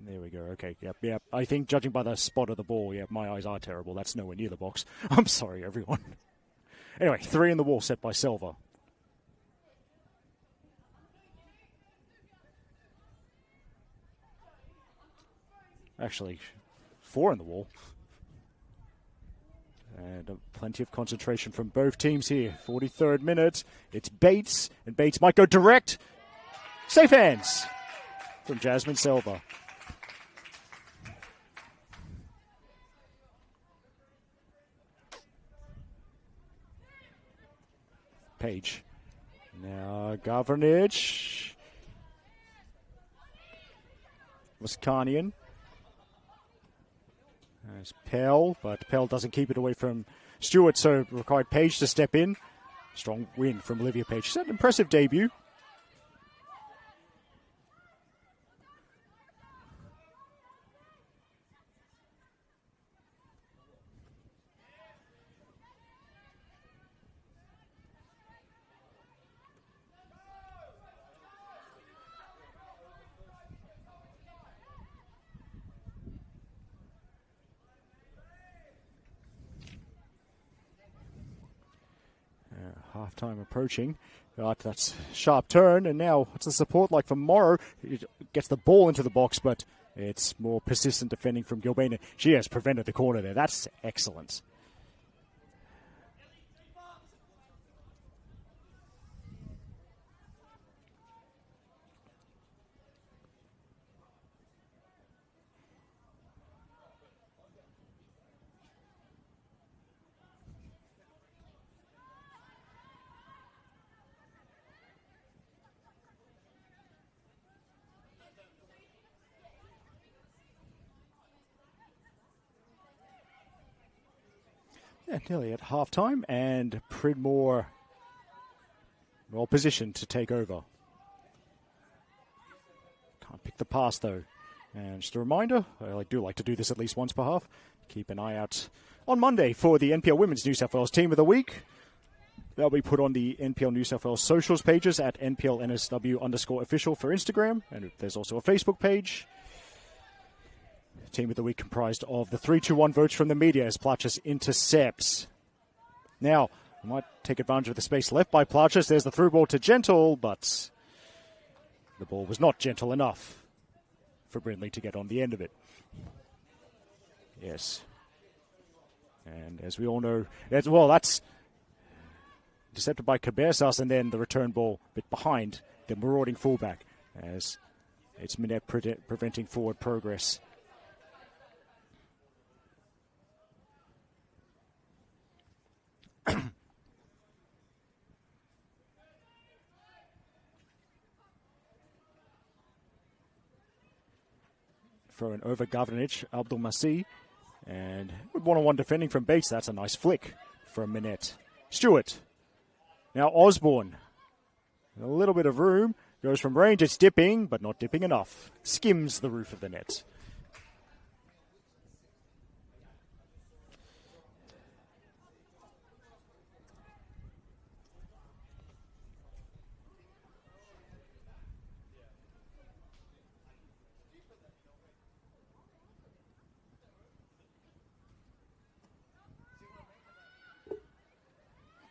There we go. Okay, yep. I think judging by the spot of the ball, my eyes are terrible. That's nowhere near the box. I'm sorry, everyone. Anyway, 3 in the wall set by Silva. Actually, 4 in the wall. And plenty of concentration from both teams here. 43rd minute. It's Bates, and Bates might go direct. Safe hands from Jasmine Silva. Page. Now Gavarnich. Wiscanian. There's Pell, but Pell doesn't keep it away from Stewart, so required Page to step in. Strong win from Olivia Page. She's had an impressive debut. Half-time approaching. But that's sharp turn, and now what's the support like from Morrow? It gets the ball into the box, but it's more persistent defending from Gilbane. She has prevented the corner there. That's excellent. Yeah, nearly at half-time, and Pridmore well positioned to take over. Can't pick the pass, though. And just a reminder, I do like to do this at least once per half. Keep an eye out on Monday for the NPL Women's New South Wales Team of the Week. That'll be put on the NPL New South Wales socials pages at NPL_NSW_official for Instagram. And there's also a Facebook page. Team of the Week comprised of the 3-2-1 votes from the media as Platchis intercepts. Now, Might take advantage of the space left by Plarchis. There's the through ball to Gentle, but the ball was not gentle enough for Brindley to get on the end of it. Yes. And as we all know, that's intercepted by Cabezas, and then the return ball a bit behind the marauding fullback as it's Minette preventing forward progress. Throwing over Governich, Abdul Masih, and one-on-one defending from Bates. That's a nice flick from Minette. Stewart. Now Osborne. A little bit of room. Goes from range. It's dipping, but not dipping enough. Skims the roof of the net.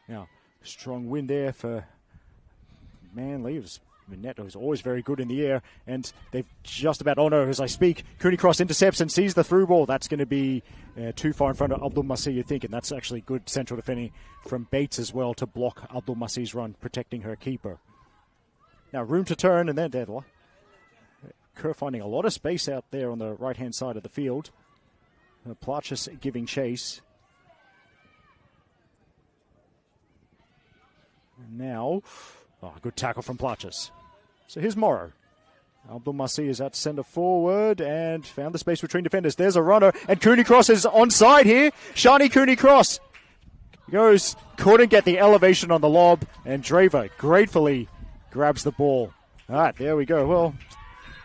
Now, strong win there for Manly. Minette was always very good in the air, and they've just about, as I speak, Cooney Cross intercepts and sees the through ball. That's going to be too far in front of Abdul Masih, you think, and that's actually good central defending from Bates as well to block Abdul Masih's run, protecting her keeper. Now, room to turn, and then Dedler. Kerr finding a lot of space out there on the right-hand side of the field. Plarchis giving chase. Now, good tackle from Plarchis. So here's Morrow. Abdul Masih is at centre forward and found the space between defenders. There's a runner, and Cooney Cross is onside here. Shani Cooney Cross couldn't get the elevation on the lob, and Draver gratefully grabs the ball. All right, there we go. Well,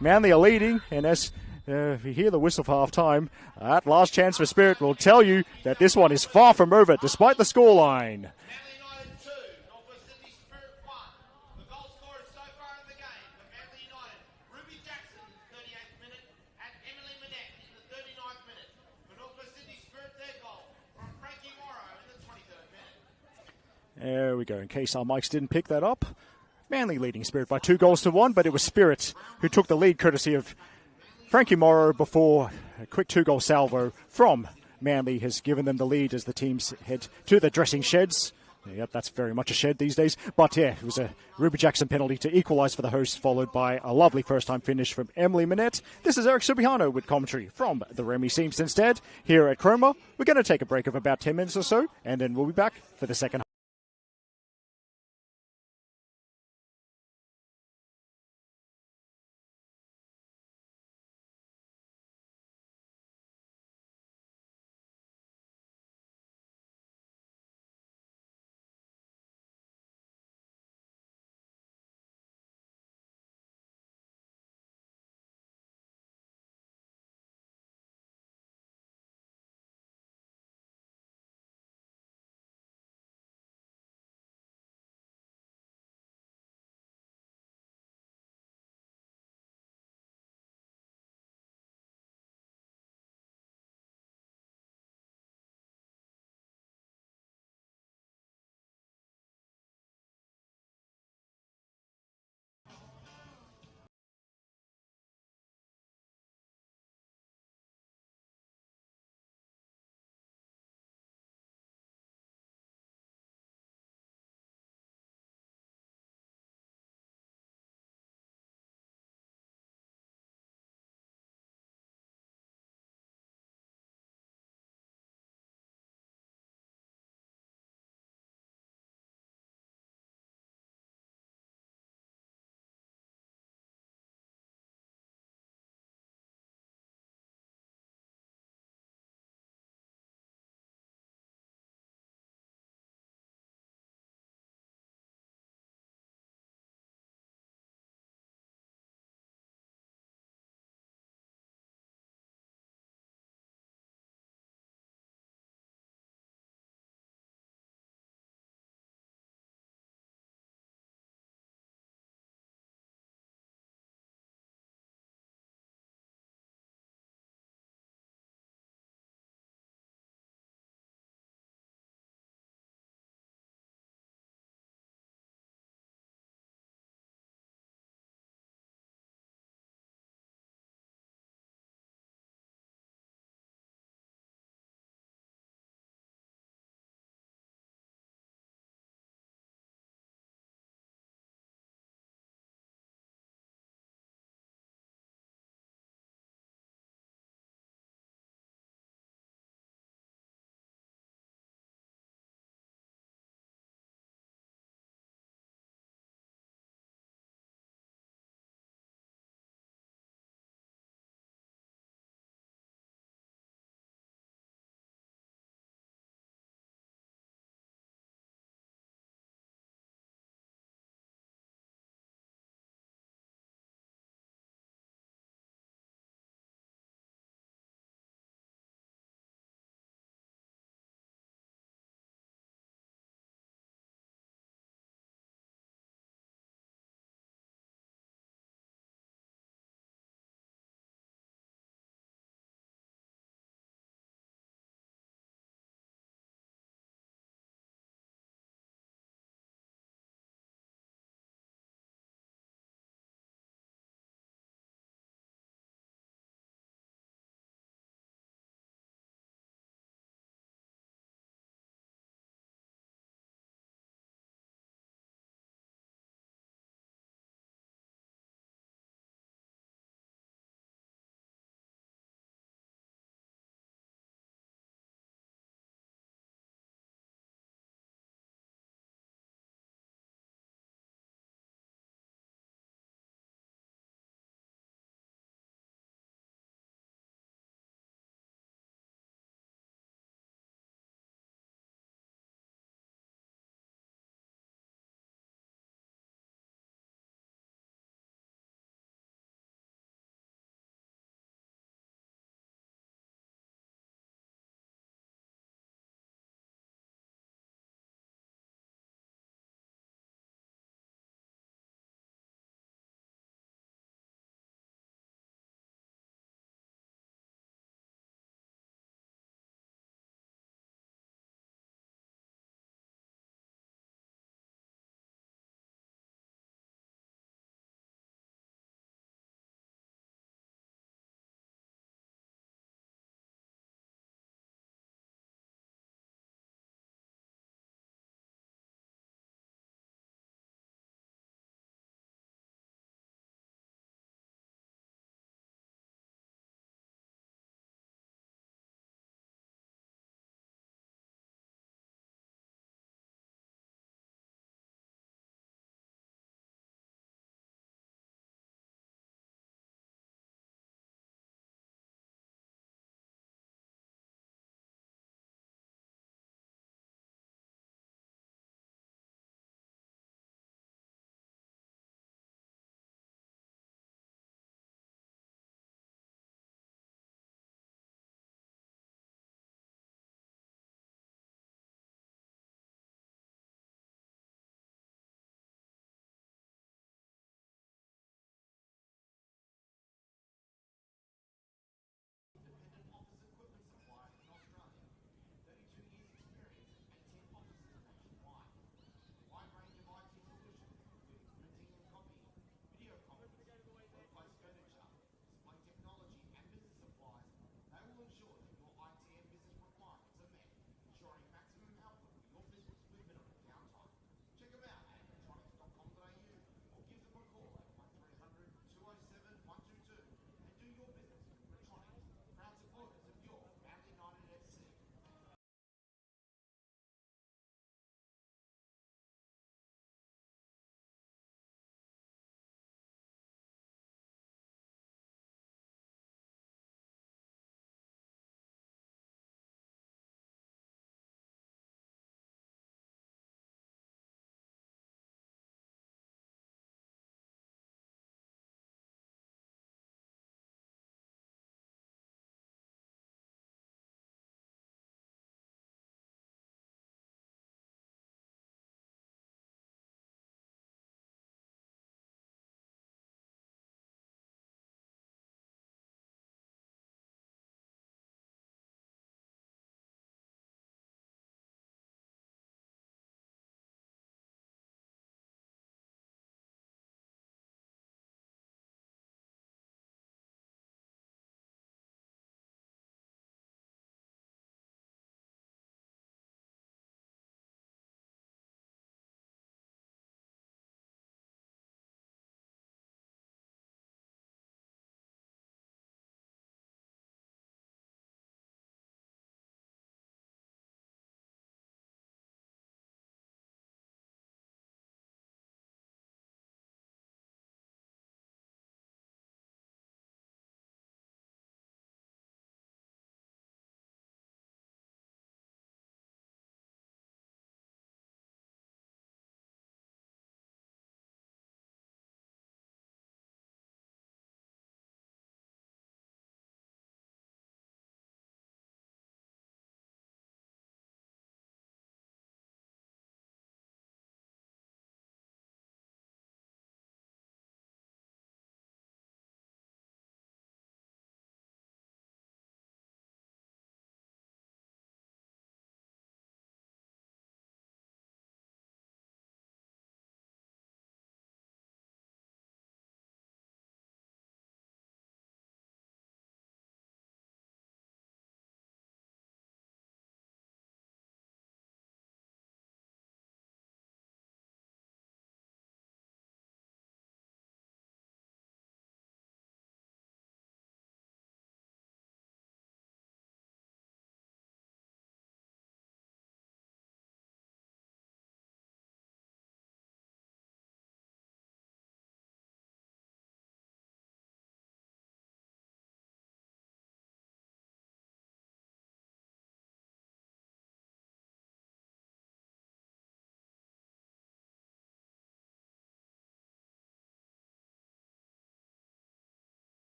Manly are leading, and as we hear the whistle for half-time, that last chance for Spirit will tell you that this one is far from over, despite the scoreline. There we go. In case our mics didn't pick that up, Manly leading Spirit by 2-1, but it was Spirit who took the lead courtesy of Frankie Morrow before a quick 2-goal salvo from Manly has given them the lead as the teams head to the dressing sheds. Yep, that's very much a shed these days. But yeah, it was a Ruby Jackson penalty to equalise for the hosts, followed by a lovely first-time finish from Emily Minette. This is Eric Subihano with commentary from the Remy Seams instead. Here at Chroma, we're going to take a break of about 10 minutes or so, and then we'll be back for the second half.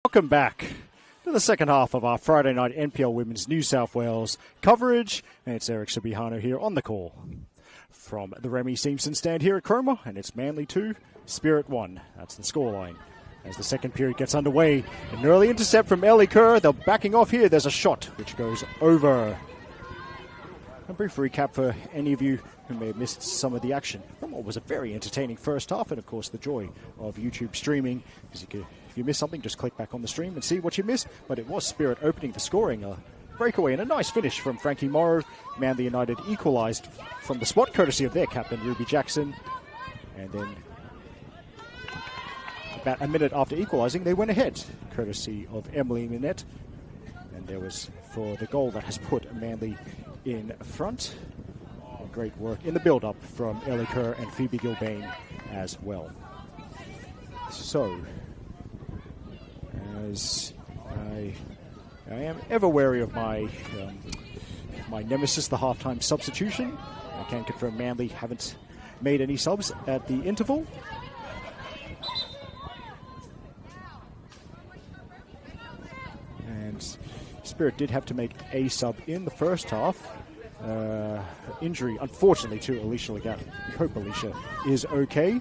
Welcome back to the second half of our Friday night NPL Women's New South Wales coverage. And it's Eric Subihano here on the call from the Remy Simpson stand here at Cromer. And it's Manly 2, Spirit 1. That's the scoreline. As the second period gets underway, an early intercept from Ellie Kerr. They're backing off here. There's a shot which goes over. A brief recap for any of you who may have missed some of the action from what was a very entertaining first half, and of course the joy of YouTube streaming. Because if you missed something, just click back on the stream and see what you missed. But it was Spirit opening the scoring, a breakaway and a nice finish from Frankie Morrow. Manly United equalised from the spot, courtesy of their captain Ruby Jackson. And then about a minute after equalising, they went ahead, courtesy of Emily Minette. And there was for the goal that has put Manly in front. Great work in the build-up from Ellie Kerr and Phoebe Gilbane as well. So, as I am ever wary of my my nemesis, the halftime substitution. I can confirm Manly haven't made any subs at the interval. And Spirit did have to make a sub in the first half. Injury, unfortunately, to Alicia Legat. We hope Alicia is okay,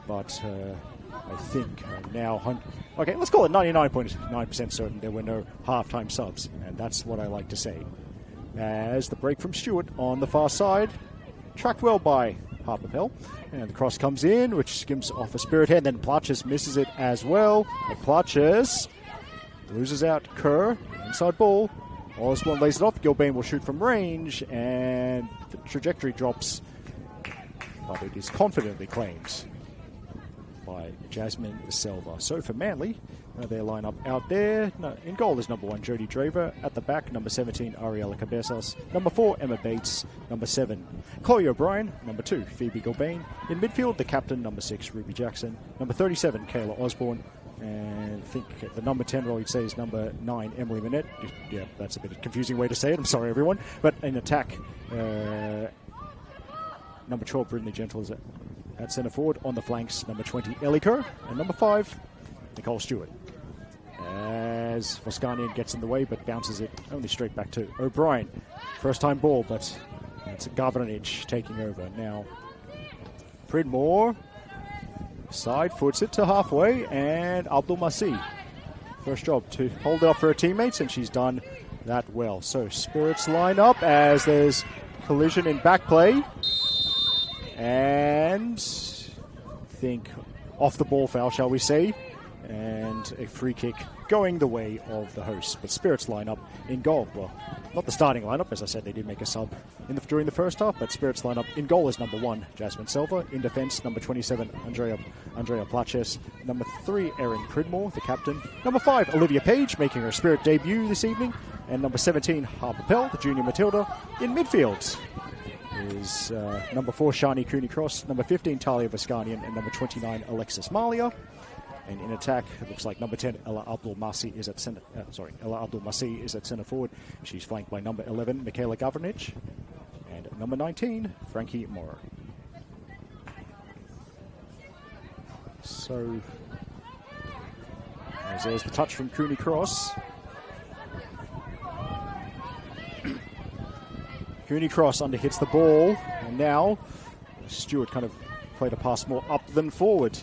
but I think now... Okay, let's call it 99.9% certain there were no halftime subs, and that's what I like to say. As the break from Stewart on the far side, tracked well by Harper Pell, and the cross comes in, which skims off a Spirit head, then Platches misses it as well. And Platches loses out Kerr, inside ball. Osborne lays it off. Gilbane will shoot from range, and the trajectory drops, but it is confidently claimed by Jasmine Selva. So for Manly, their lineup out there. In goal is number 1, Jodie Draver. At the back, number 17, Ariella Cabezas. Number 4, Emma Bates. Number 7, Chloe O'Brien. Number 2, Phoebe Gilbane. In midfield, the captain, number 6, Ruby Jackson. Number 37, Kayla Osborne. And I think the number 10 role you'd say is number 9, Emily Minette. Yeah, that's a bit of a confusing way to say it. I'm sorry, everyone. But in attack, number 12, Brindley Gentle is at centre forward. On the flanks, number 20, Ellie Kerr. And number 5, Nicole Stewart. As Voskanian gets in the way, but bounces it only straight back to O'Brien. First time ball, but it's Gavranic taking over. Now, Pridmore side foots it to halfway, and Abdul Masih. First job to hold it up for her teammates, and she's done that well. So Spirits line up as there's collision in back play, and I think off the ball foul, shall we say, and a free kick going the way of the hosts. But Spirits line up in goal. Well, not the starting lineup, as I said, they did make a sub during the first half, but Spirits line up in goal is number 1, Jasmine Selva. In defence, number 27, Andrea Platches. Number 3, Erin Pridmore, the captain. Number 5, Olivia Page, making her Spirit debut this evening. And number 17, Harper Pell, the junior Matilda. In midfield is number 4, Shani Cooney-Cross. Number 15, Talia Voskanian. And number 29, Alexis Malia. And in attack, it looks like number 10, Ella Abdul Masih is at centre forward. She's flanked by number 11, Michaela Gavranic, and number 19, Frankie Morrow. So, as there's the touch from Cooney Cross. Cooney Cross underhits the ball, and now Stewart kind of played a pass more up than forward.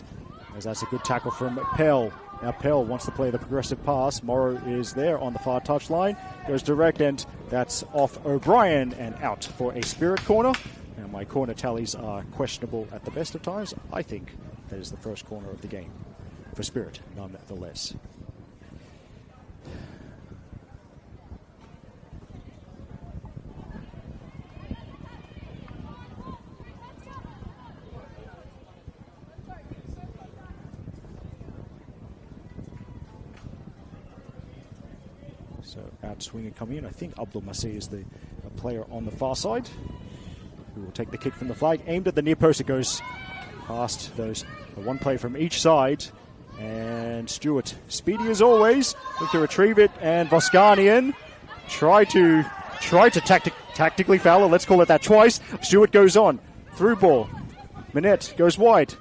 As that's a good tackle from Pell. Now Pell wants to play the progressive pass. Morrow is there on the far touchline. Goes direct, and that's off O'Brien and out for a Spirit corner. Now my corner tallies are questionable at the best of times. I think that is the first corner of the game for Spirit, nonetheless. So out swinging coming in. I think Abdul Masih is the player on the far side who will take the kick from the flag. Aimed at the near post. It goes past those. One player from each side. And Stewart, speedy as always, look to retrieve it. And Voskanian try to tactically foul it. Let's call it that twice. Stewart goes on. Through ball. Minette goes wide.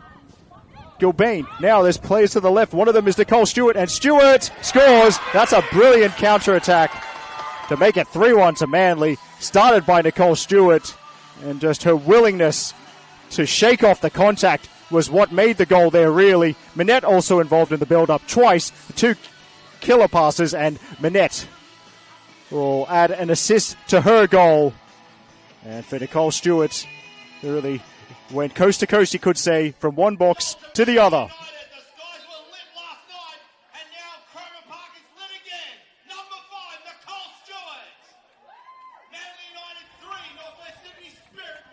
Gilbane. Now there's players to the left. One of them is Nicole Stewart, and Stewart scores. That's a brilliant counter-attack to make it 3-1 to Manly. Started by Nicole Stewart, and just her willingness to shake off the contact was what made the goal there, really. Minette also involved in the build-up twice. 2 killer passes, and Minette will add an assist to her goal. And for Nicole Stewart, it really went coast to coast, you could say, from one box to the other.
The skies were lit last night, and now Cromer Park is lit again. Number 5, Nicole Stewart. Manly United 3, Northwest Sydney Spirit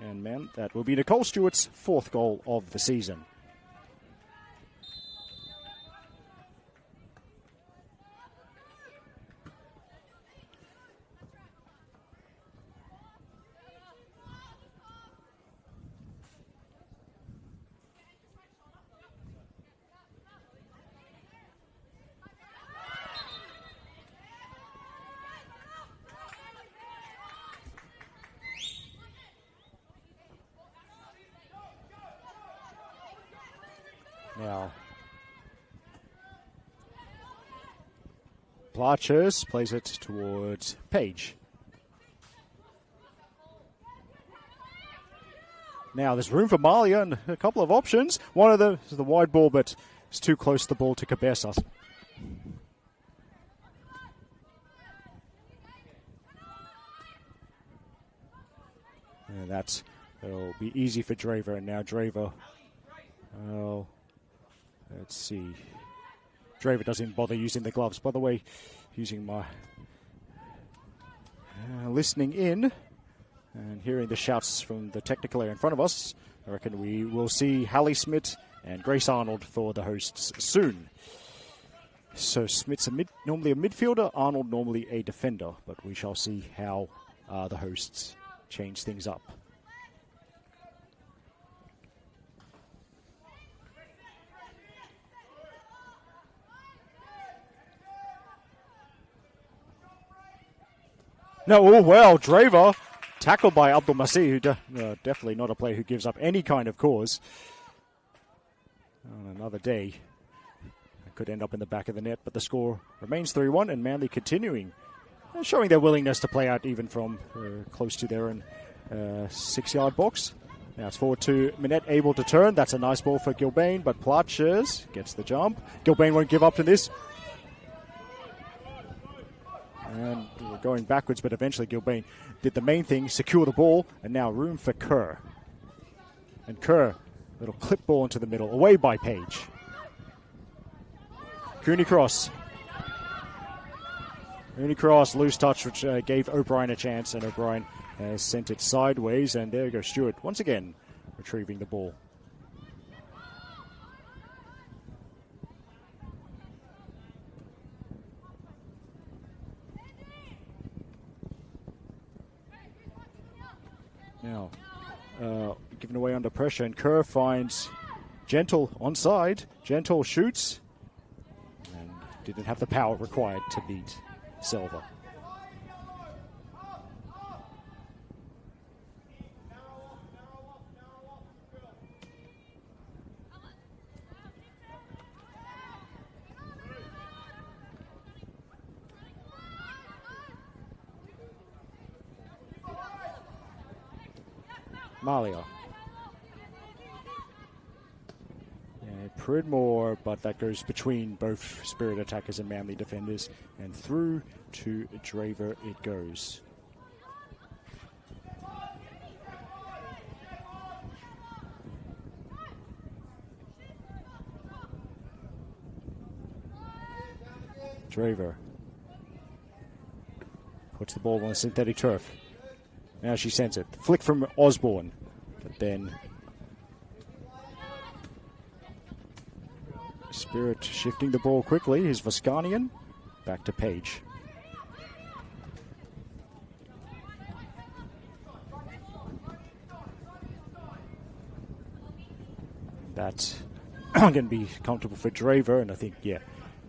1.
And man, that will be Nicole Stewart's 4th goal of the season. Now, Blatchers plays it towards Page. Now there's room for Malia and a couple of options. One of them is the wide ball, but it's too close to the ball to Cabeza. And that'll be easy for Draver. And now Draver, let's see. Draver doesn't bother using the gloves. By the way, using my listening in and hearing the shouts from the technical area in front of us, I reckon we will see Hallie Smith and Grace Arnold for the hosts soon. So Smith's normally a midfielder, Arnold normally a defender, but we shall see how the hosts change things up. No, oh, well, Draver tackled by Abdul Masih, who definitely not a player who gives up any kind of cause. On another day, it could end up in the back of the net, but the score remains 3-1, and Manly continuing, showing their willingness to play out even from close to their own 6-yard box. Now it's forward to Minette, able to turn. That's a nice ball for Gilbane, but Platchers gets the jump. Gilbane won't give up to this. And we're going backwards, but eventually Gilbane did the main thing, secure the ball, and now room for Kerr. And Kerr, little clip ball into the middle, away by Page. Cooney Cross. Cooney Cross, loose touch, which gave O'Brien a chance, and O'Brien has sent it sideways, and there goes Stewart, once again, retrieving the ball. Now, given away under pressure, and Kerr finds Gentle onside. Gentle shoots, and didn't have the power required to beat Silva. Malia. Pridmore, but that goes between both Spirit attackers and Manly defenders, and through to Draver it goes. Draver puts the ball on the synthetic turf. Now she sends it. Flick from Osborne. But then Spirit shifting the ball quickly. Here's Voskanian. Back to Page. That's going to be comfortable for Draver, and I think,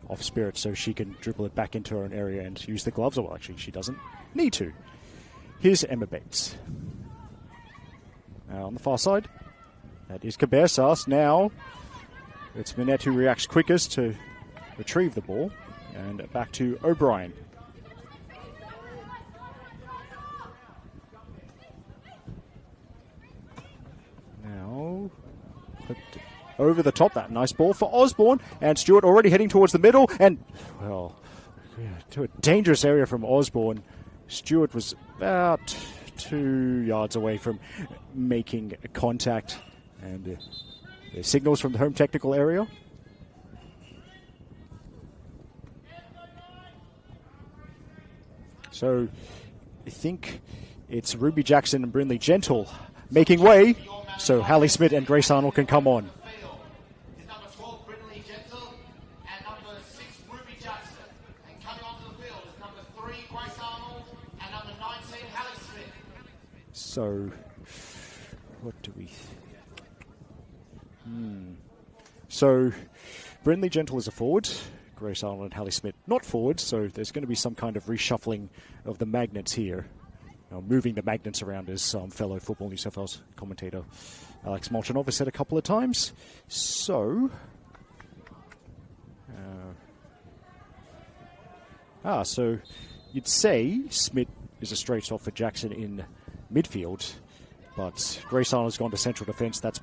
off Spirit, so she can dribble it back into her own area and use the gloves. Well, actually, she doesn't need to. Here's Emma Bates. On the far side, that is Cabezas. Now it's Minette who reacts quickest to retrieve the ball. And back to O'Brien. Now, over the top, that nice ball for Osborne. And Stewart already heading towards the middle. And, well, to a dangerous area from Osborne. Stewart was about 2 yards away from making contact. And the signals from the home technical area. So I think it's Ruby Jackson and Brindley Gentle making way so Hallie Smith and Grace Arnold can come on.
Number 12, Brindley Gentle, and number 6, Ruby Jackson. And coming onto the field is number 3, Grace Arnold, and number 19, Hallie Smith.
So, what do we... So, Brindley Gentle is a forward. Grace Arnold and Hallie Smith not forward, so there's going to be some kind of reshuffling of the magnets here. Moving the magnets around, as fellow Football New South Wales commentator Alex Molchanov has said a couple of times. So, so you'd say Smith is a straight stop for Jackson in midfield, but Grace Arnold's gone to central defence. That's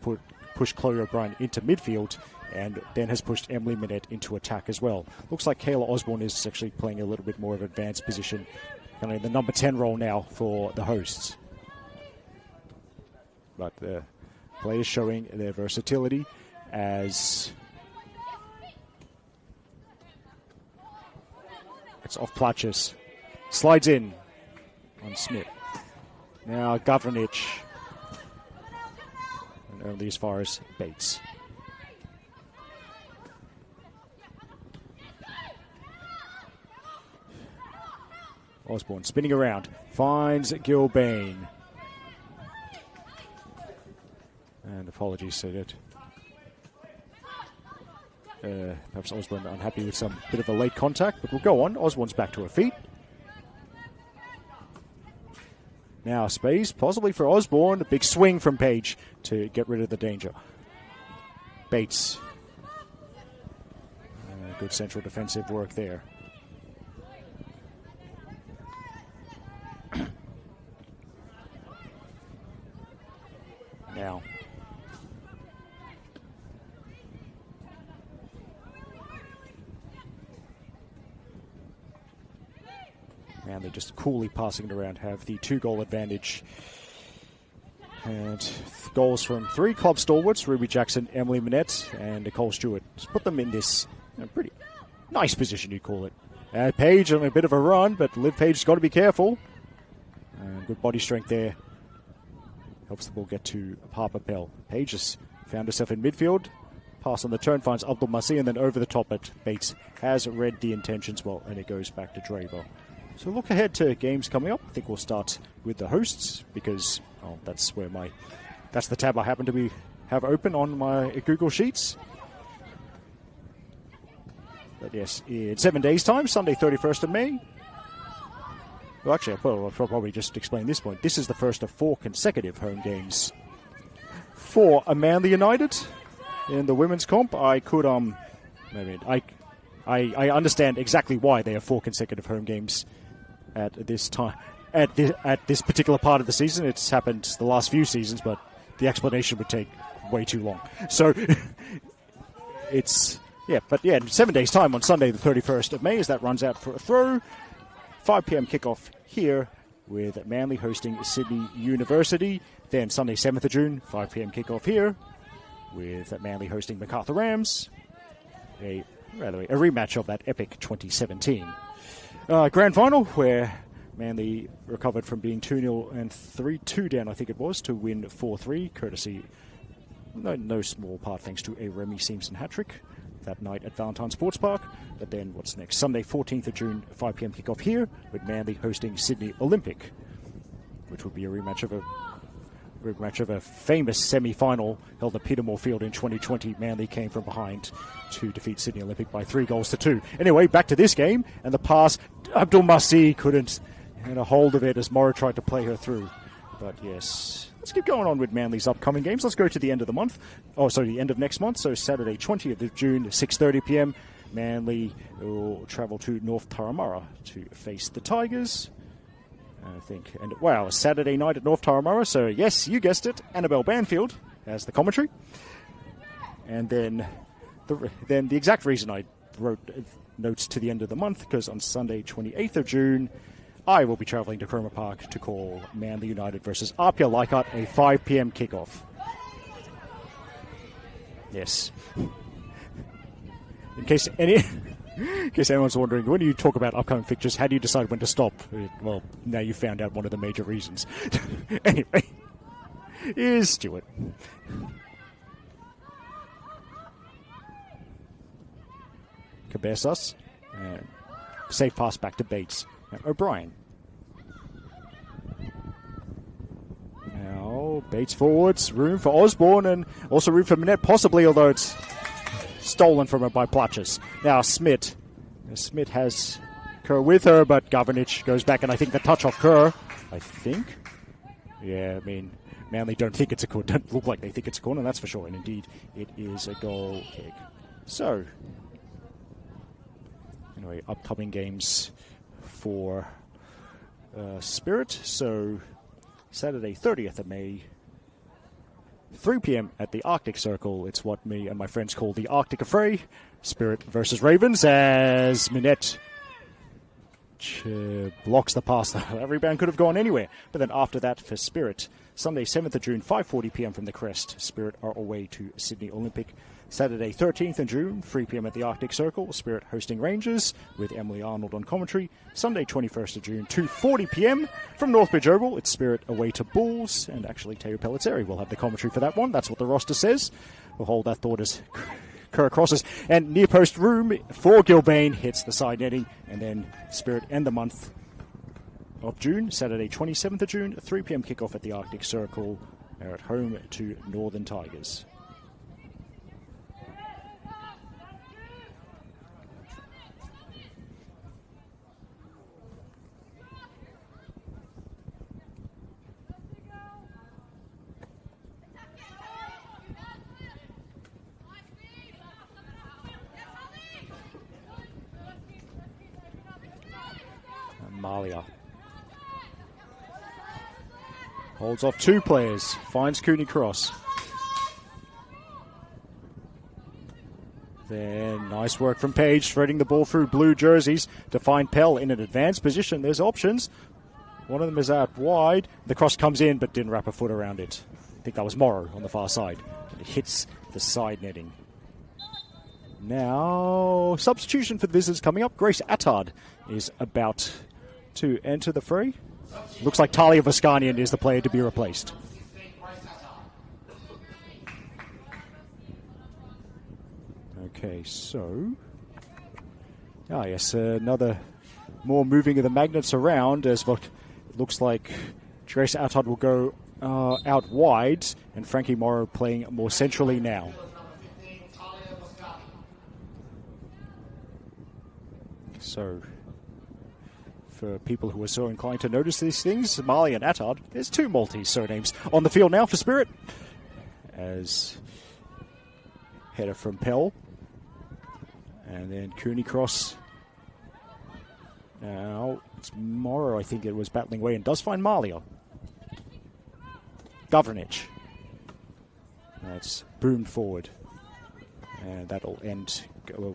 pushed Chloe O'Brien into midfield, and then has pushed Emily Minette into attack as well. Looks like Kayla Osborne is actually playing a little bit more of an advanced position, kind of in the number 10 role now for the hosts. But the players showing their versatility as it's off Platches. Slides in on Smith. Now Governich. And only as far as Bates. Osborne spinning around, finds Gilbane. And apologies, said it. Perhaps Osborne unhappy with some bit of a late contact, but we'll go on. Osborne's back to her feet. Now space, possibly for Osborne. A big swing from Page to get rid of the danger. Bates. Good central defensive work there. Now. And they're just coolly passing it around, have the 2-goal advantage. And goals from 3 club stalwarts, Ruby Jackson, Emily Minette, and Nicole Stewart. Just put them in this pretty nice position, you call it. Page on a bit of a run, but Liv Page's got to be careful. Good body strength there. Helps the ball get to Harper Pell. Page has found herself in midfield. Pass on the turn, finds Abdul Masi, and then over the top at Bates. Has read the intentions well, and it goes back to Draver. So look ahead to games coming up. I think we'll start with the hosts, because that's the tab I happen to have open on my Google Sheets. But yes, in 7 days' time, Sunday 31st of May. Well, actually, I'll probably just explain this point. This is the first of 4 consecutive home games for Manly United in the women's comp. I could I understand exactly why they have 4 consecutive home games at this time, at this particular part of the season. It's happened the last few seasons, but the explanation would take way too long. So it's in 7 days' time on Sunday the 31st of May, as that runs out for a throw. 5 p.m. kickoff here with Manly hosting Sydney University. Then Sunday 7th of June, 5 p.m. kickoff here with Manly hosting Macarthur Rams. A rematch of that epic 2017 grand final, where Manly recovered from being 2-0 and 3-2 down, I think it was, to win 4-3, courtesy, no small part thanks to a Remy Simpson hat-trick that night at Valentine Sports Park. But then what's next? Sunday 14th of June, 5 p.m. kickoff here with Manly hosting Sydney Olympic, which would be a rematch of a famous semi-final held at Petermore Field in 2020. Manly came from behind to defeat Sydney Olympic by 3-2. Anyway, back to this game, and the pass, Abdul Masi couldn't get a hold of it as Morrow tried to play her through. But yes, let's keep going on with Manly's upcoming games. Let's go to the end of the month. Oh, sorry, the end of next month. So Saturday, 20th of June, 6:30 p.m. Manly will travel to North Turramurra to face the Tigers. I think. And wow, Saturday night at North Turramurra. So yes, you guessed it, Annabelle Banfield as the commentary. And then the exact reason I wrote notes to the end of the month, because on Sunday, 28th of June, I will be travelling to Cromer Park to call Manly United versus Apia Leichhardt, a 5 p.m. kickoff. Yes. In case anyone's wondering, when you talk about upcoming fixtures, how do you decide when to stop? Well, now you found out one of the major reasons. Anyway, here's Stuart. Cabezas. Safe pass back to Bates. O'Brien. Now, Bates forwards. Room for Osborne and also room for Minette, possibly, although it's stolen from her by Platches. Now, Smith. Smith has Kerr with her, but Governich goes back, and I think the touch off Kerr. I think. Yeah, I mean, Manly don't look like they think it's a corner, that's for sure. And indeed, it is a goal kick. So, anyway, upcoming games for Spirit. So, Saturday, 30th of May, 3 p.m. at the Arctic Circle. It's what me and my friends call the Arctic Affray. Spirit versus Ravens, as Minette blocks the pass. That rebound could have gone anywhere. But then after that, for Spirit, Sunday, 7th of June, 5:40 p.m. from the Crest. Spirit are away to Sydney Olympic. Saturday, 13th of June, 3 p.m. at the Arctic Circle. Spirit hosting Rangers with Emily Arnold on commentary. Sunday, 21st of June, 2:40 p.m. from Northbridge Oval. It's Spirit away to Bulls. And actually, Teo Pellizzeri will have the commentary for that one. That's what the roster says. We'll hold that thought as Kerr crosses. And near post room for Gilbane hits the side netting. And then Spirit end the month of June. Saturday, 27th of June, 3 p.m. kickoff at the Arctic Circle. They're at home to Northern Tigers. Malia holds off two players, finds Cooney Cross. Then nice work from Page, threading the ball through blue jerseys to find Pell in an advanced position. There's options. One of them is out wide. The cross comes in but didn't wrap a foot around it. I think that was Morrow on the far side. It hits the side netting. Now, substitution for the visitors coming up. Grace Attard is about to enter the fray. Looks like Talia Voskanian is the player to be replaced. Okay, so... yes, another more moving of the magnets around as what it looks like Grace Attard will go out wide and Frankie Morrow playing more centrally now. So... for people who are so inclined to notice these things, Marley and Attard, there's two Maltese surnames on the field now for Spirit. As header from Pell. And then Cooney Cross. Now, it's Morrow, I think it was battling away, and does find Malia. Governich. That's boomed forward. And that'll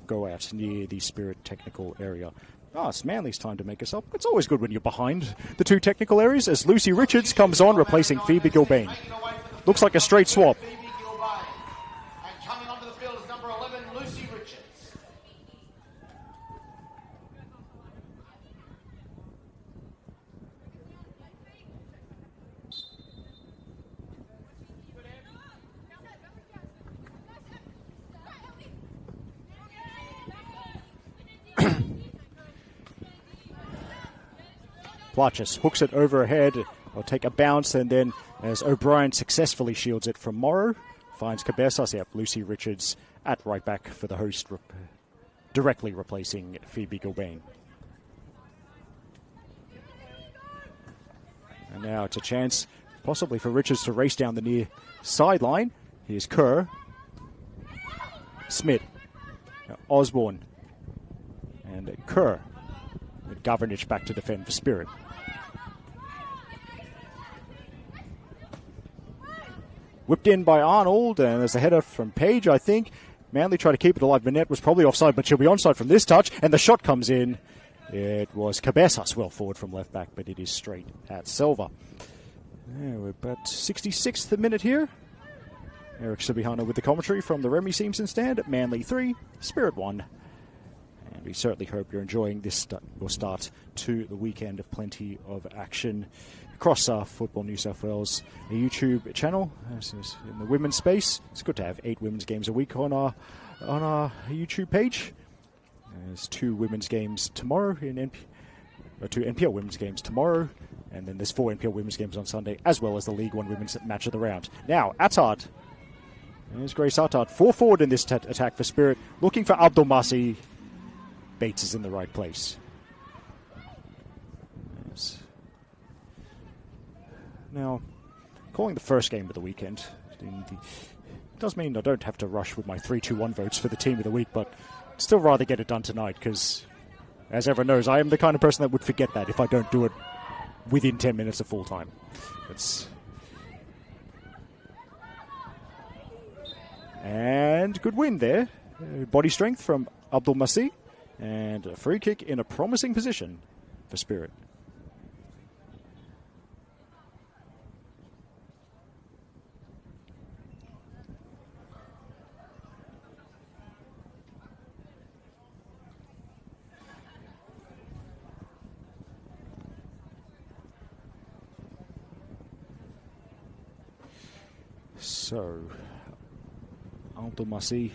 go out near the Spirit technical area. It's Manly's time to make us up. It's always good when you're behind the two technical areas as Lucy Richards comes on, replacing Phoebe Gilbane. Looks like a straight swap.
And coming onto the field is number 11, Lucy Richards.
Platches hooks it overhead. Will take a bounce, and then as O'Brien successfully shields it from Morrow, finds Cabezas. Yep, Lucy Richards at right back for the host, directly replacing Phoebe Gilbane. And now it's a chance possibly for Richards to race down the near sideline. Here's Kerr. Smith. Osborne. And Kerr. And Governich back to defend for Spirit. Whipped in by Arnold, and there's a header from Page, I think. Manly tried to keep it alive. Manette was probably offside, but she'll be onside from this touch, and the shot comes in. It was Cabezas well forward from left back, but it is straight at Silva. Yeah, we're about 66th minute here. Eric Subihana with the commentary from the Remy Simpson stand. Manly 3, Spirit 1. And we certainly hope you're enjoying this your start to the weekend of plenty of action across Football New South Wales, a YouTube channel in the women's space. It's good to have 8 women's games a week on our YouTube page. There's 2 women's games tomorrow in 2 NPL women's games tomorrow, and then there's 4 NPL women's games on Sunday, as well as the League One women's match of the round. Now, Attard. There's Grace Attard, 4 forward in this attack for Spirit, looking for Abdul Masi. Bates is in the right place. Yes. Now, calling the first game of the weekend does mean I don't have to rush with my 3-2-1 votes for the team of the week, but I'd still rather get it done tonight because, as everyone knows, I am the kind of person that would forget that if I don't do it within 10 minutes of full time. And good win there. Body strength from Abdul Masi. And a free kick in a promising position for Spirit. So, Abdul Masi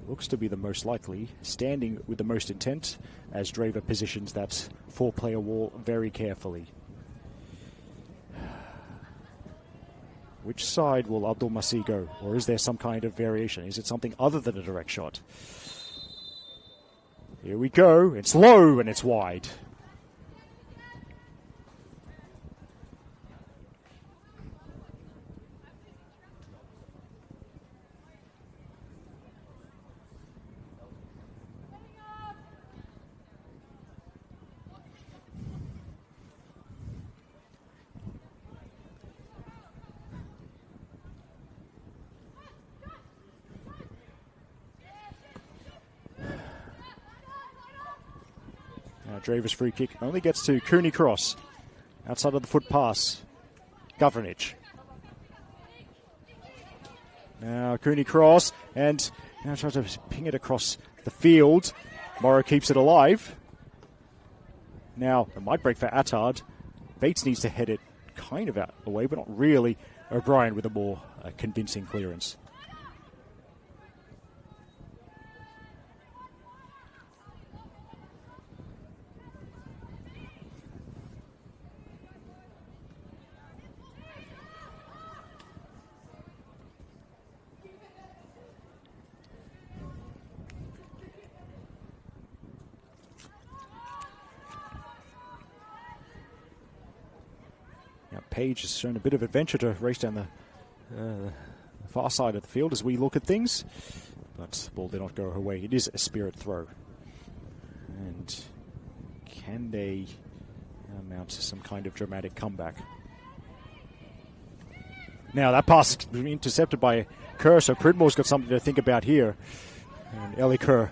looks to be the most likely, standing with the most intent as Draver positions that 4-player wall very carefully. Which side will Abdul Masi go? Or is there some kind of variation? Is it something other than a direct shot? Here we go. It's low and it's wide. Draver's free kick only gets to Cooney Cross. Outside of the foot pass. Governich. Now Cooney Cross, and now tries to ping it across the field. Morrow keeps it alive. Now, it might break for Attard. Bates needs to head it kind of out away, but not really. O'Brien with a more convincing clearance. Page has shown a bit of adventure to race down the far side of the field as we look at things, but the ball did not go her way. It is a Spirit throw. And can they mount some kind of dramatic comeback? Now that pass is intercepted by Kerr, so Pridmore's got something to think about here. And Ellie Kerr,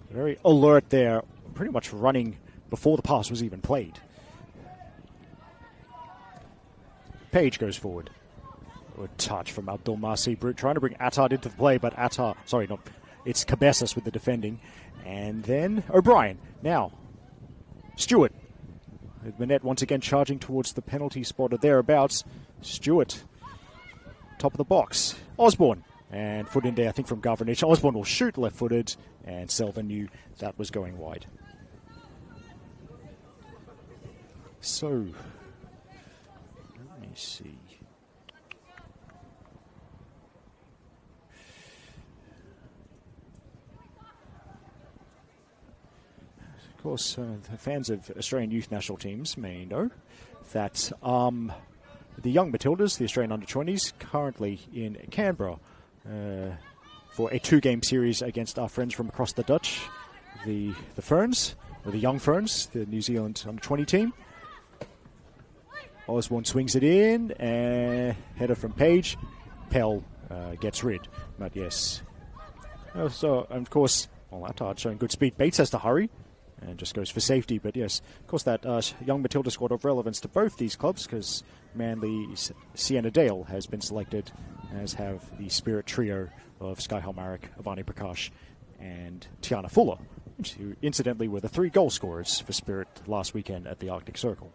very alert there, pretty much running before the pass was even played. Page goes forward. Good touch from Abdul Masi, trying to bring Attard into the play, but it's Cabezas with the defending. And then O'Brien. Now, Stewart. With Manette once again charging towards the penalty spot or thereabouts. Stewart, top of the box. Osborne. And foot in there, I think, from Governich. Osborne will shoot left-footed, and Selva knew that was going wide. So, let me see. of course, the fans of Australian youth national teams may know that the young Matildas, the Australian under-20s, currently in Canberra for a 2-game series against our friends from across the Dutch, the Ferns, or the Young Ferns, the New Zealand under-20 team. Osborne swings it in, and header from Page. Pell gets rid, but yes. So, of course, Latard showing good speed. Bates has to hurry and just goes for safety. But yes, of course, that young Matilda squad of relevance to both these clubs, because Manly's Sienna Dale has been selected, as have the Spirit trio of Sky Halmaric, Avani Prakash, and Tiana Fuller, who incidentally were the 3 goal scorers for Spirit last weekend at the Arctic Circle.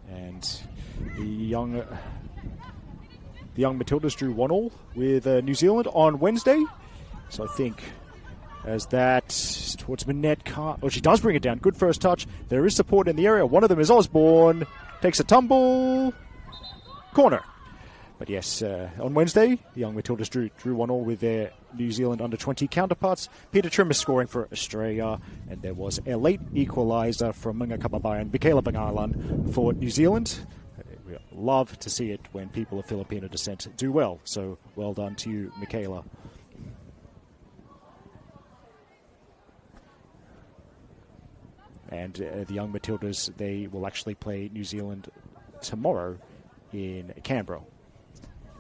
And the young Matildas drew 1-1 with New Zealand on Wednesday. So I think as that towards Manette, she does bring it down. Good first touch. There is support in the area. One of them is Osborne. Takes a tumble. Corner. But yes, on Wednesday, the young Matildas drew 1-1 with their New Zealand under-20 counterparts. Peter Trimmer scoring for Australia, and there was a late equaliser from Munga Kababayan, Michaela Bangalan for New Zealand. We love to see it when people of Filipino descent do well, so well done to you, Michaela. And the young Matildas, they will actually play New Zealand tomorrow in Canberra.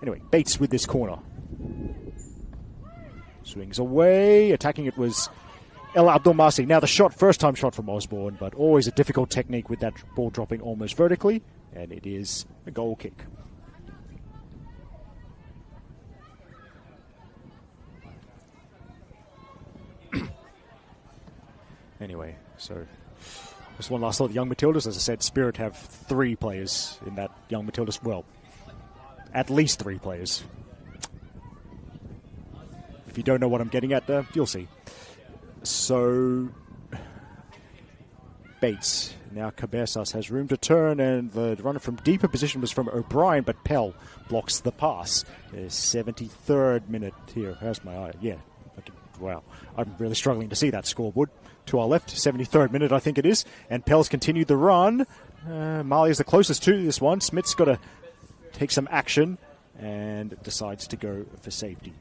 Anyway, Bates with this corner. Swings away. Attacking it was El Abdulmasi. Now the shot, first-time shot from Osborne, but always a difficult technique with that ball dropping almost vertically. And it is a goal kick. Anyway, so just one last thought. The young Matildas, as I said, Spirit have 3 players in that young Matildas. Well, at least 3 players. If you don't know what I'm getting at there, you'll see. So, Bates. Now Cabezas has room to turn, and the runner from deeper position was from O'Brien, but Pell blocks the pass. 73rd minute here. How's my eye? Yeah. Wow. I'm really struggling to see that scoreboard. To our left, 73rd minute, I think it is. And Pell's continued the run. Marley is the closest to this one. Smith's got to take some action and decides to go for safety.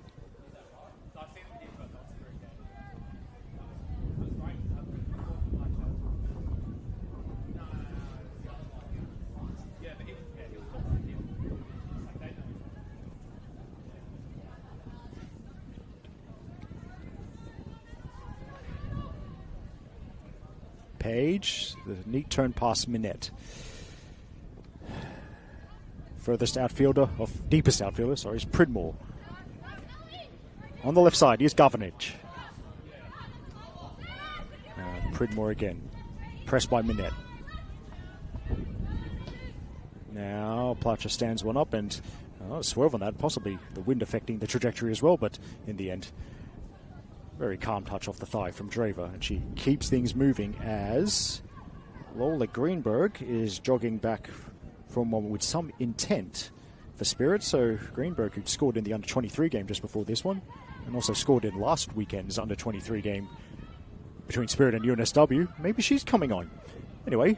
Page, the neat turn past Minette. Furthest outfielder, deepest outfielder, sorry, is Pridmore. On the left side, here's Governage. Pridmore again. Pressed by Minette. Now, Platcher stands one up and swerve on that, possibly the wind affecting the trajectory as well, but in the end, very calm touch off the thigh from Draver, and she keeps things moving as Lola Greenberg is jogging back from one with some intent for Spirit. So Greenberg, who scored in the under-23 game just before this one, and also scored in last weekend's under-23 game between Spirit and UNSW, maybe she's coming on. Anyway,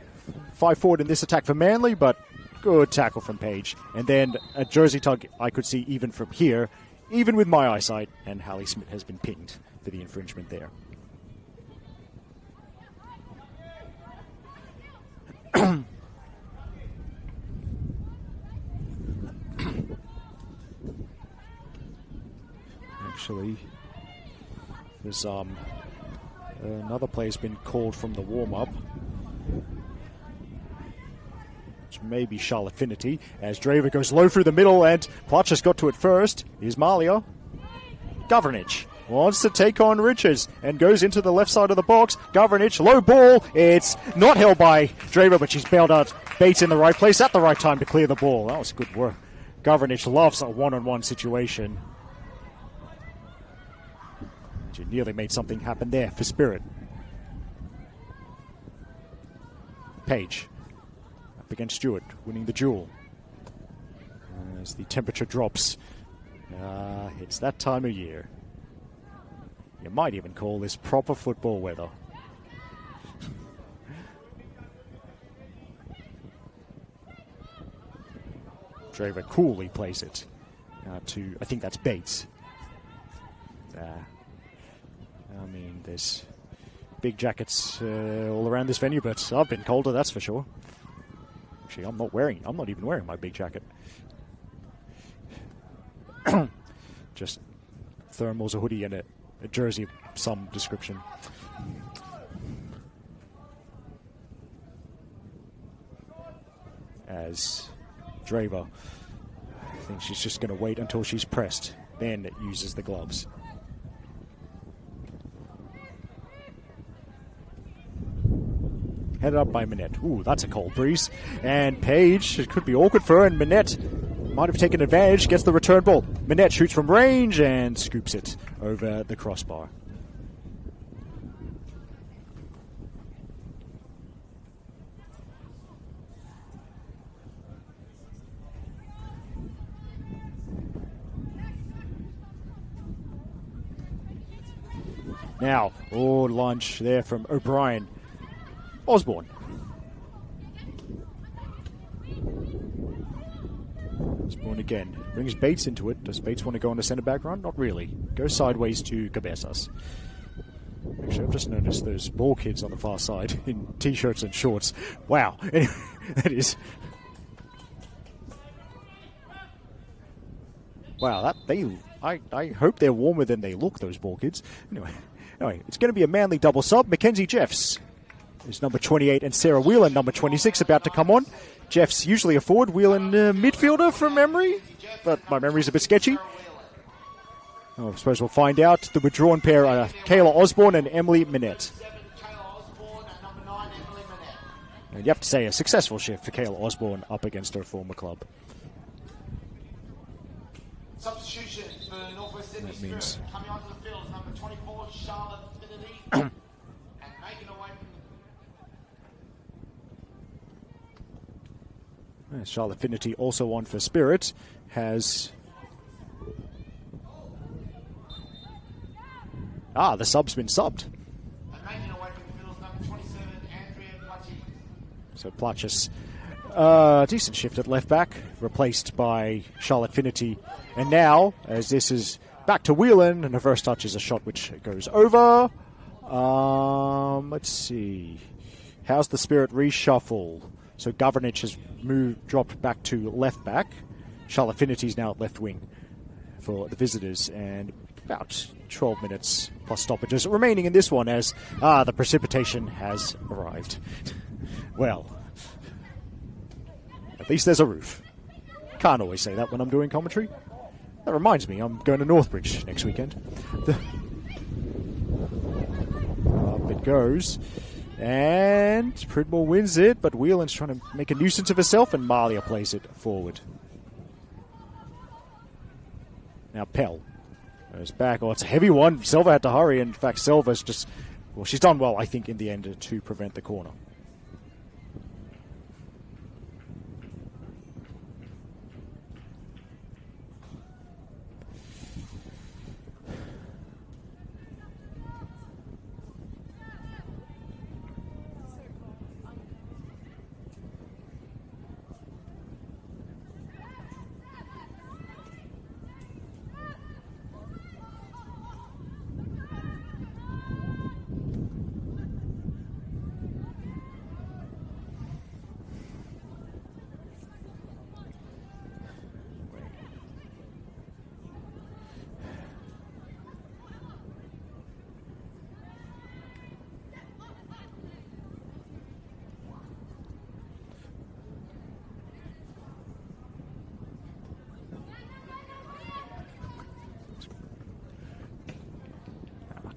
5 forward in this attack for Manly, but good tackle from Page. And then a jersey tug I could see even from here, even with my eyesight, and Hallie Smith has been pinged for the infringement there. Actually, there's another player's been called from the warm-up, which may be Charlotte Finity, as Draver goes low through the middle, and Platcher's got to it first. Here's Malia. Governage wants to take on Richards and goes into the left side of the box. Governage, low ball. It's not held by Draver, but she's bailed out Bates in the right place at the right time to clear the ball. That was good work. Governage loves a one-on-one situation. She nearly made something happen there for Spirit. Page up against Stewart, winning the duel. as the temperature drops. It's that time of year. You might even call this proper football weather. Draver coolly plays it to, I think that's Bates. I mean, there's big jackets all around this venue, but I've been colder, that's for sure. Actually, I'm not even wearing my big jacket. Just thermals, a hoodie, and a jersey of some description. As Draver, I think she's just going to wait until she's pressed, then uses the gloves. Headed up by Minette. Ooh, that's a cold breeze. And Page, it could be awkward for her, and Minette might have taken advantage, gets the return ball. Minette shoots from range and scoops it over the crossbar. Now, lunge there from O'Brien. Osborne. Osborne again. Brings Bates into it. Does Bates want to go on a centre back run? Not really. Goes sideways to Cabezas. Actually, I've just noticed those ball kids on the far side in t-shirts and shorts. Wow. Anyway, that is... Wow, I hope they're warmer than they look, those ball kids. Anyway, it's going to be a Manly double sub. Mackenzie Jeffs is number 28, and Sarah Whelan, number 26, about to come on. Jeffs usually a forward, Whelan midfielder from memory, but my memory's a bit sketchy. I suppose we'll find out. The withdrawn pair are Kayla Osborne and Emily Minette. And you have to say a successful shift for Kayla Osborne up against her former club.
Substitution for Northwest Sydney Spirit. Coming onto the field is number 24, Charlotte Finity. And making away from
Charlotte Finity also on for Spirit. Has... the sub's been subbed.
And making away from the field is number 27, Andrea Plutchie.
So Plutchis, decent shift at left back, replaced by Charlotte Finity. And now, as this is back to Whelan, and her first touch is a shot which goes over. Let's see. How's the Spirit reshuffle? So Governich has dropped back to left back. Charlotte Finity's now at left wing for the visitors, and about 12 minutes plus stoppages remaining in this one as the precipitation has arrived. Well, at least there's a roof. Can't always say that when I'm doing commentary. That reminds me, I'm going to Northbridge next weekend. Up it goes. And Pridmore wins it, but Whelan's trying to make a nuisance of herself, and Malia plays it forward. Now Pell goes back. Oh, it's a heavy one. Selva had to hurry. In fact, Selva's just... Well, she's done well, I think, in the end to prevent the corner.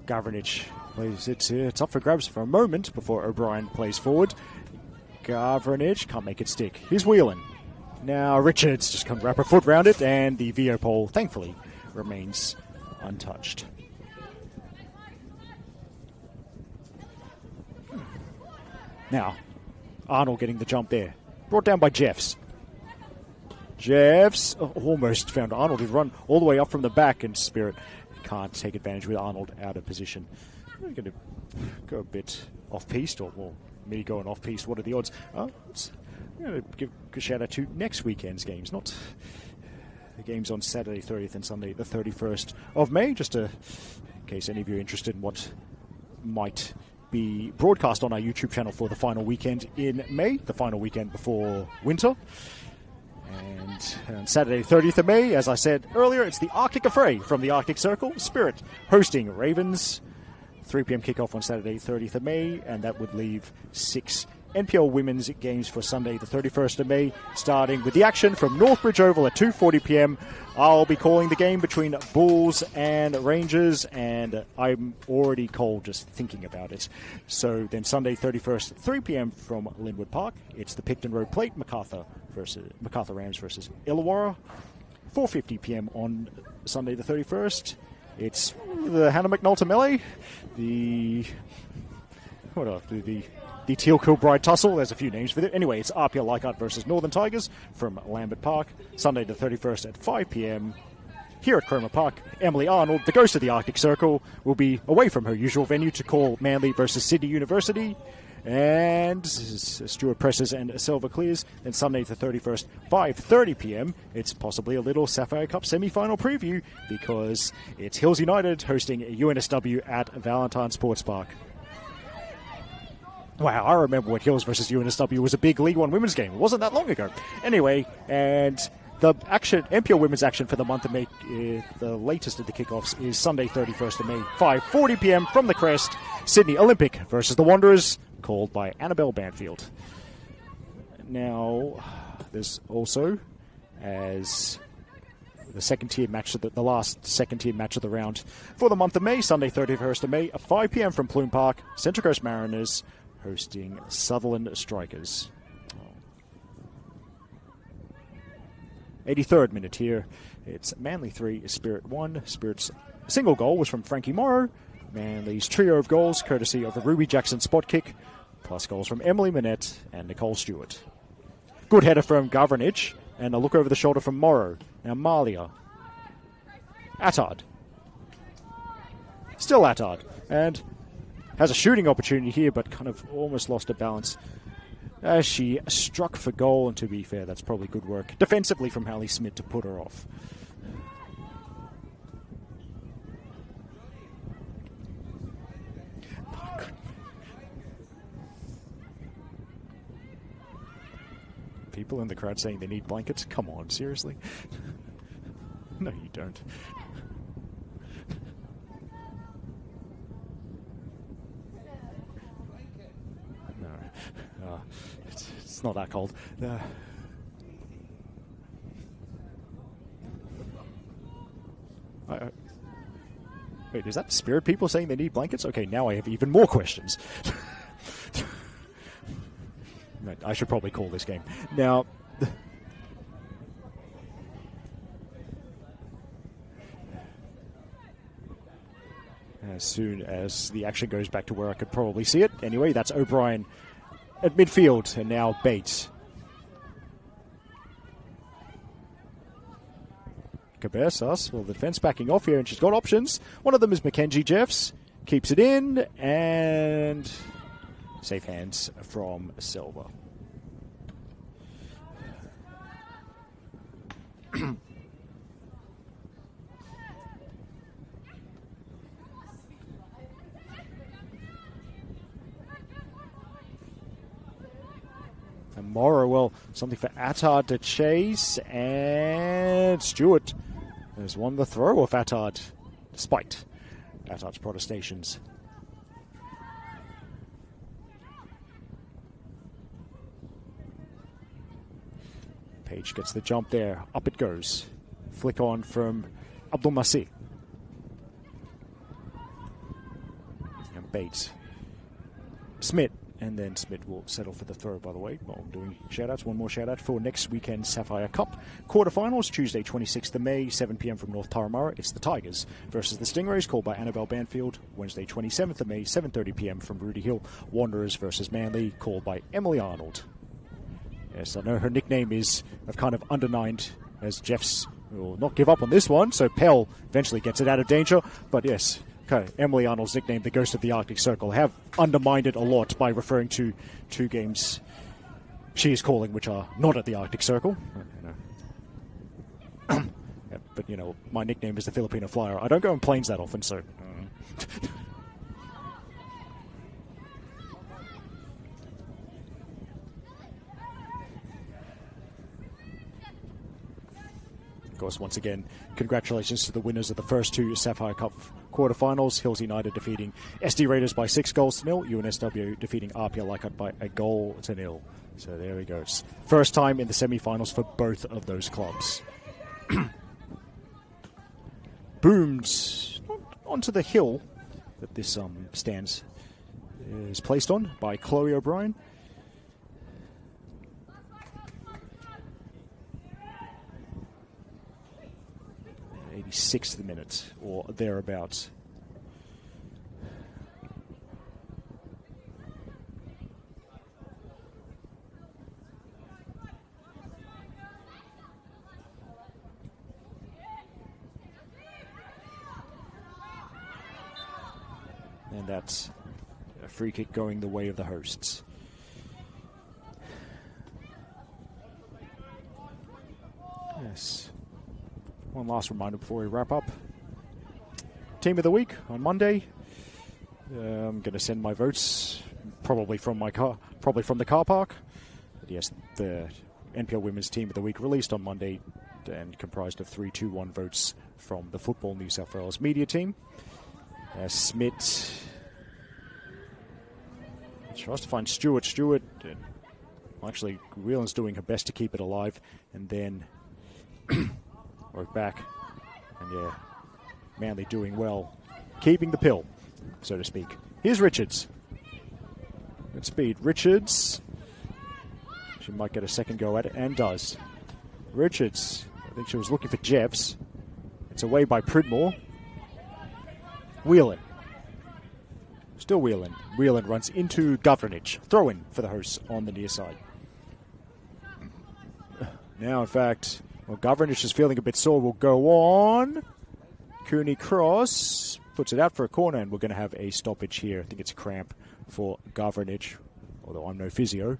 Gavranich plays it. It's up for grabs for a moment before O'Brien plays forward. Gavranich can't make it stick. Here's Whelan. Now Richards just can't wrap her foot round it, and the VO pole, thankfully, remains untouched. Now, Arnold getting the jump there. Brought down by Jeffs. Jeffs almost found Arnold. He'd run all the way up from the back, and Spirit can't take advantage with Arnold out of position. I'm going to go a bit off-piste, or well, me going off-piste. What are the odds? I'm going to give a shout-out to next weekend's games, not the games on Saturday 30th and Sunday the 31st of May, just in case any of you are interested in what might be broadcast on our YouTube channel for the final weekend in May, the final weekend before winter. And on Saturday 30th of May, as I said earlier, it's the Arctic Affray from the Arctic Circle. Spirit hosting Ravens. 3 p.m. kickoff on Saturday 30th of May, and that would leave 6 NPL women's games for Sunday the 31st of May, starting with the action from Northbridge Oval at 2:40 p.m. I'll be calling the game between Bulls and Rangers, and I'm already cold just thinking about it. So then Sunday 31st, 3 p.m. from Linwood Park, it's the Picton Road Plate, Macarthur Rams versus Illawarra. 4:50 p.m. on Sunday the 31st, it's the Hannah McNulty Melee, the Teal Kilbride Tussle. There's a few names for it. Anyway, it's RPL Leichhardt versus Northern Tigers from Lambert Park, Sunday the 31st at 5 p.m. Here at Cromer Park, Emily Arnold, the ghost of the Arctic Circle, will be away from her usual venue to call Manly versus Sydney University. And Stuart Presses and Silver Clears. Then Sunday the 31st, 5:30 p.m. It's possibly a little Sapphire Cup semi-final preview, because it's Hills United hosting UNSW at Valentine Sports Park. Wow, I remember when Hills versus UNSW was a big League One women's game. It wasn't that long ago. Anyway, and the action, NPL women's action for the month of May, the latest of the kickoffs is Sunday 31st of May, 5:40 p.m. from the Crest, Sydney Olympic versus the Wanderers, called by Annabelle Banfield. Now, there's also, as the second-tier match, the last second-tier match of the round for the month of May, Sunday 31st of May, at 5 p.m. from Plume Park, Central Coast Mariners hosting Sutherland Strikers. 83rd minute here. It's Manly 3, Spirit 1. Spirit's single goal was from Frankie Morrow. Manly's trio of goals, courtesy of a Ruby Jackson spot kick, plus goals from Emily Minette and Nicole Stewart. Good header from Governage, and a look over the shoulder from Morrow. Now Malia. Attard. Still Attard. And has a shooting opportunity here, but kind of almost lost her balance as she struck for goal, and to be fair, that's probably good work defensively from Hallie Smith to put her off. People in the crowd saying they need blankets? Come on, seriously? No, you don't. No, it's not that cold. Wait, is that Spirit people saying they need blankets? Okay, now I have even more questions. I should probably call this game. Now, as soon as the action goes back to where I could probably see it. Anyway, that's O'Brien at midfield, and now Bates. Cabezas, well, the defense backing off here, and she's got options. One of them is Mackenzie Jeffs. Keeps it in, and safe hands from Silva. And Morrow, well, something for Attard to chase, and Stewart has won the throw off Attard, despite Attard's protestations. Page gets the jump there. Up it goes. Flick on from Abdul Masih. And Bates. Smith. And then Smith will settle for the throw, by the way. While I'm doing shout-outs, one more shout-out for next weekend's Sapphire Cup quarterfinals, Tuesday 26th of May, 7 p.m. from North Turramurra. It's the Tigers versus the Stingrays, called by Annabelle Banfield. Wednesday 27th of May, 7:30 p.m. from Rudy Hill. Wanderers versus Manly, called by Emily Arnold. Yes, I know her nickname is kind of undermined as Jeffs will not give up on this one, so Pell eventually gets it out of danger. But yes, okay, Emily Arnold's nickname, the Ghost of the Arctic Circle, have undermined it a lot by referring to 2 games she is calling which are not at the Arctic Circle. Yeah, but, my nickname is the Filipino Flyer. I don't go on planes that often, so... Of course, once again, congratulations to the winners of the first 2 Sapphire Cup quarterfinals. Hills United defeating SD Raiders by 6-0. UNSW defeating RPL Leichhardt by 1-0. So there we go. First time in the semi-finals for both of those clubs. Boomed onto the hill that this stands is placed on by Chloe O'Brien. 86th minute or thereabouts. And that's a free kick going the way of the hosts. Yes. One last reminder before we wrap up. Team of the week on Monday. I'm going to send my votes probably from my car, probably from the car park. But yes, the NPL Women's Team of the Week released on Monday and comprised of 3-2-1 votes from the Football New South Wales media team. Smith tries to find Stewart. Actually, Whelan's doing her best to keep it alive, and then work back, and yeah, Manly doing well, keeping the pill, so to speak. Here's Richards. Good speed. Richards. She might get a second go at it, and does. Richards. I think she was looking for Jeffs. It's away by Pridmore. Whelan. Still Whelan. Whelan runs into Governage. Throw in for the hosts on the near side. Now, in fact, Governage is feeling a bit sore. Will go on. Cooney Cross puts it out for a corner, and we're going to have a stoppage here. I think it's a cramp for Governage, although I'm no physio.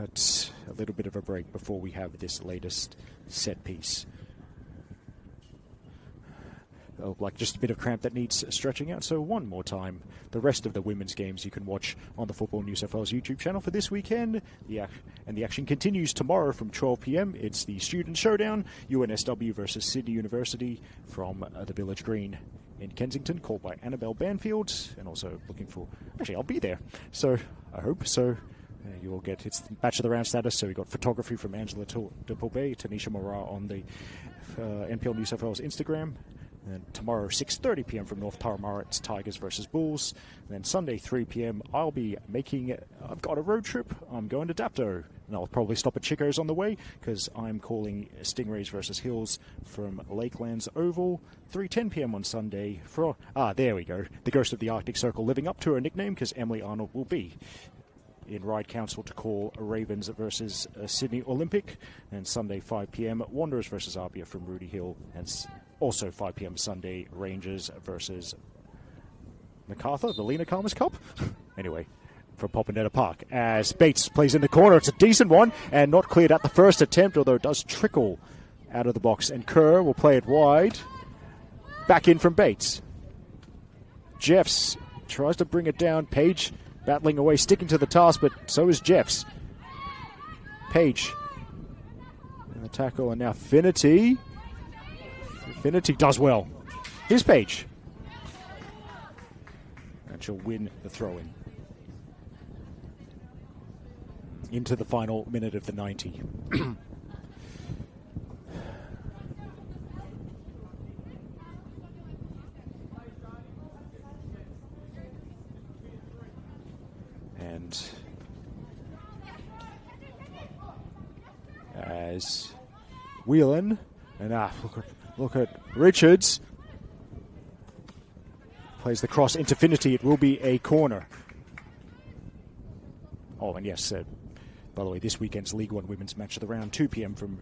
It's a little bit of a break before we have this latest set piece. Like just a bit of cramp that needs stretching out. So one more time, the rest of the women's games you can watch on the Football New South Wales YouTube channel for this weekend. And the action continues tomorrow from 12 p.m. It's the Student Showdown, UNSW versus Sydney University from the Village Green in Kensington, called by Annabelle Banfield. And also looking for... Actually, I'll be there. So I hope so. You will get... It's Match of the Round status, so we got photography from Angela de Poubet, Tanisha Mora on the NPL New South Wales Instagram. And tomorrow, 6:30 p.m. from North Parramatta, it's Tigers versus Bulls. And then Sunday, 3 p.m., I've got a road trip. I'm going to Dapto. And I'll probably stop at Chico's on the way, because I'm calling Stingrays versus Hills from Lakelands Oval. 3:10 p.m. on Sunday. There we go. The Ghost of the Arctic Circle, living up to her nickname, because Emily Arnold will be in Ride Council to call Ravens versus Sydney Olympic. And Sunday, 5 p.m., Wanderers versus Arbia from Rudy Hill. And also 5 p.m. Sunday, Rangers versus MacArthur, the Lena Karmas Cup. Anyway, from Popinetta Park. As Bates plays in the corner, it's a decent one, and not cleared at the first attempt, although it does trickle out of the box. And Kerr will play it wide. Back in from Bates. Jeffs tries to bring it down. Page battling away, sticking to the task, but so is Jeffs. Page. And the tackle, and now Finity. Finity does well. Here's Page. And she'll win the throw-in. Into the final minute of the 90. And as Whelan, and look at Richards. Plays the cross into Finity. It will be a corner. Oh, and yes, By the way, this weekend's League One women's match of the round, 2 p.m. from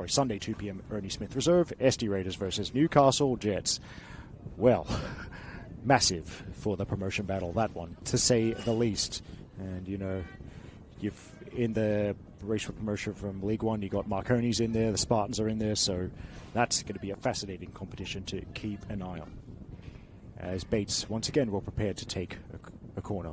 Sunday 2 p.m. Ernie Smith Reserve, SD Raiders versus Newcastle Jets. Well, massive for the promotion battle, that one, to say the least. And, you've in the race for promotion from League One, you got Marconi's in there, the Spartans are in there, so that's going to be a fascinating competition to keep an eye on. As Bates, once again, will prepare to take a corner.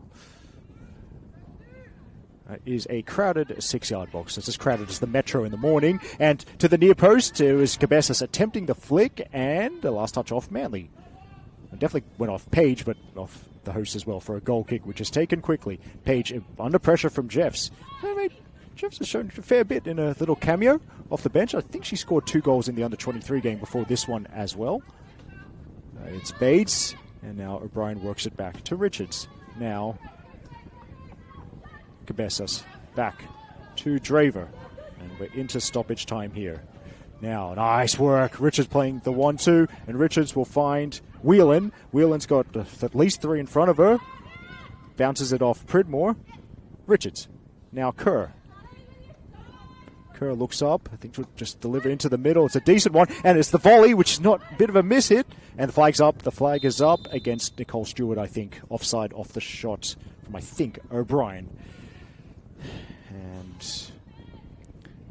Is a crowded 6-yard box. It's as crowded as the Metro in the morning. And to the near post, it was Cabezas attempting the flick, and the last touch off Manly. It definitely went off Page, but off the host as well for a goal kick, which is taken quickly. Page under pressure from Jeffs. Jeffs has shown a fair bit in a little cameo off the bench. I think she scored 2 goals in the under-23 game before this one as well. It's Bates, and now O'Brien works it back to Richards. Now Cabezas back to Draver, and we're into stoppage time here. Now, nice work. Richards playing the 1-2, and Richards will find Whelan. Whelan's got at least 3 in front of her. Bounces it off Pridmore. Richards. Now Kerr. Kerr looks up. I think she'll just deliver into the middle. It's a decent one, and it's the volley, which is not a bit of a miss hit. And the flag's up. The flag is up against Nicole Stewart, I think. Offside off the shot from, I think, O'Brien. And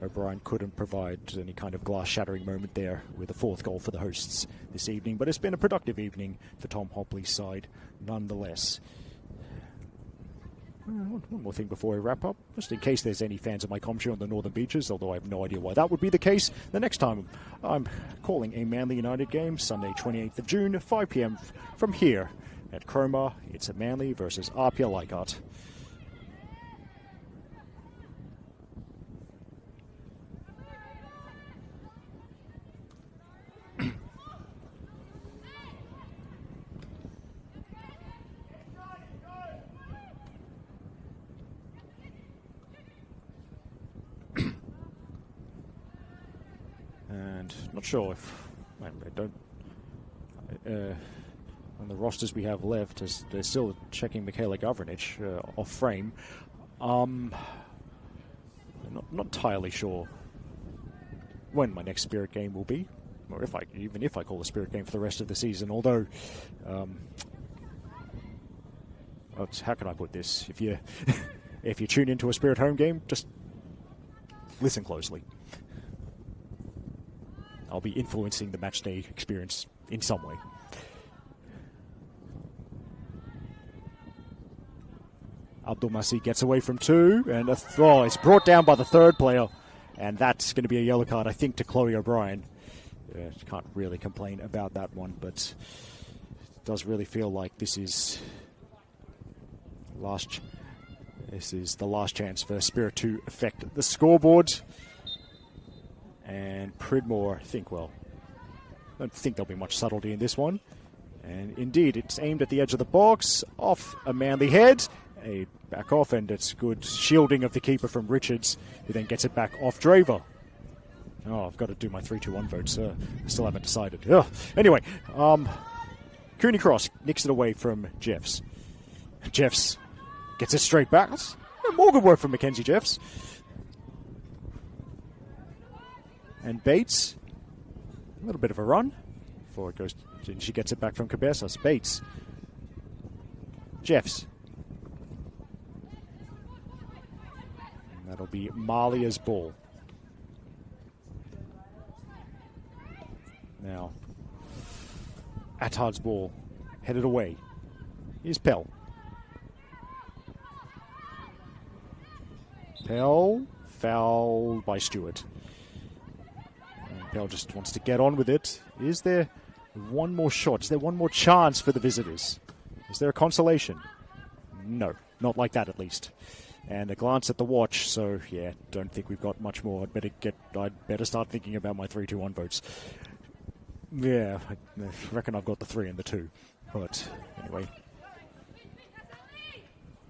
O'Brien couldn't provide any kind of glass-shattering moment there with a 4th goal for the hosts this evening. But it's been a productive evening for Tom Hopley's side nonetheless. One more thing before we wrap up, just in case there's any fans of my commentary on the Northern Beaches, although I have no idea why that would be the case. The next time I'm calling a Manly United game, Sunday 28th of June, 5 p.m. from here at Cromer. It's a Manly versus Apia Leichhardt. And not sure if I don't on the rosters we have left, as they're still checking Michaela Governich off frame. Not entirely sure when my next Spirit game will be, or even if I call a Spirit game for the rest of the season. Although, how can I put this? If you if you tune into a Spirit home game, just listen closely. I'll be influencing the match day experience in some way. Abdulmasi gets away from 2, and it's brought down by the 3rd player, and that's going to be a yellow card, I think, to Chloe O'Brien. Can't really complain about that one, but it does really feel like this is the last chance for Spirit to affect the scoreboard. And Pridmore, I don't think there'll be much subtlety in this one. And indeed, it's aimed at the edge of the box, off a Manly head. A back off, and it's good shielding of the keeper from Richards, who then gets it back off Draver. Oh, I've got to do my 3-2-1 votes. I still haven't decided. Anyway, Cooney Cross nicks it away from Jeffs. Jeffs gets it straight back. More good work from Mackenzie Jeffs. And Bates, a little bit of a run before it goes. She gets it back from Cabezas. Bates. Jeffs. And that'll be Malia's ball. Now, Attard's ball headed away. Here's Pell. Pell, fouled by Stewart. Pell just wants to get on with it. Is there one more shot? Is there one more chance for the visitors? Is there a consolation? No, not like that at least. And a glance at the watch, so yeah, don't think we've got much more. I'd better start thinking about my 3-2-1 votes. Yeah, I reckon I've got the 3 and the 2. But anyway.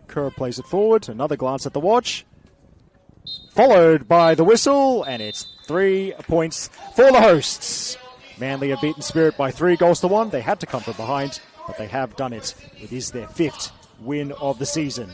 Kerr plays it forward, another glance at the watch. Followed by the whistle, and it's 3 points for the hosts. Manly have beaten Spirit by 3-1. They had to come from behind, but they have done it. It is their 5th win of the season.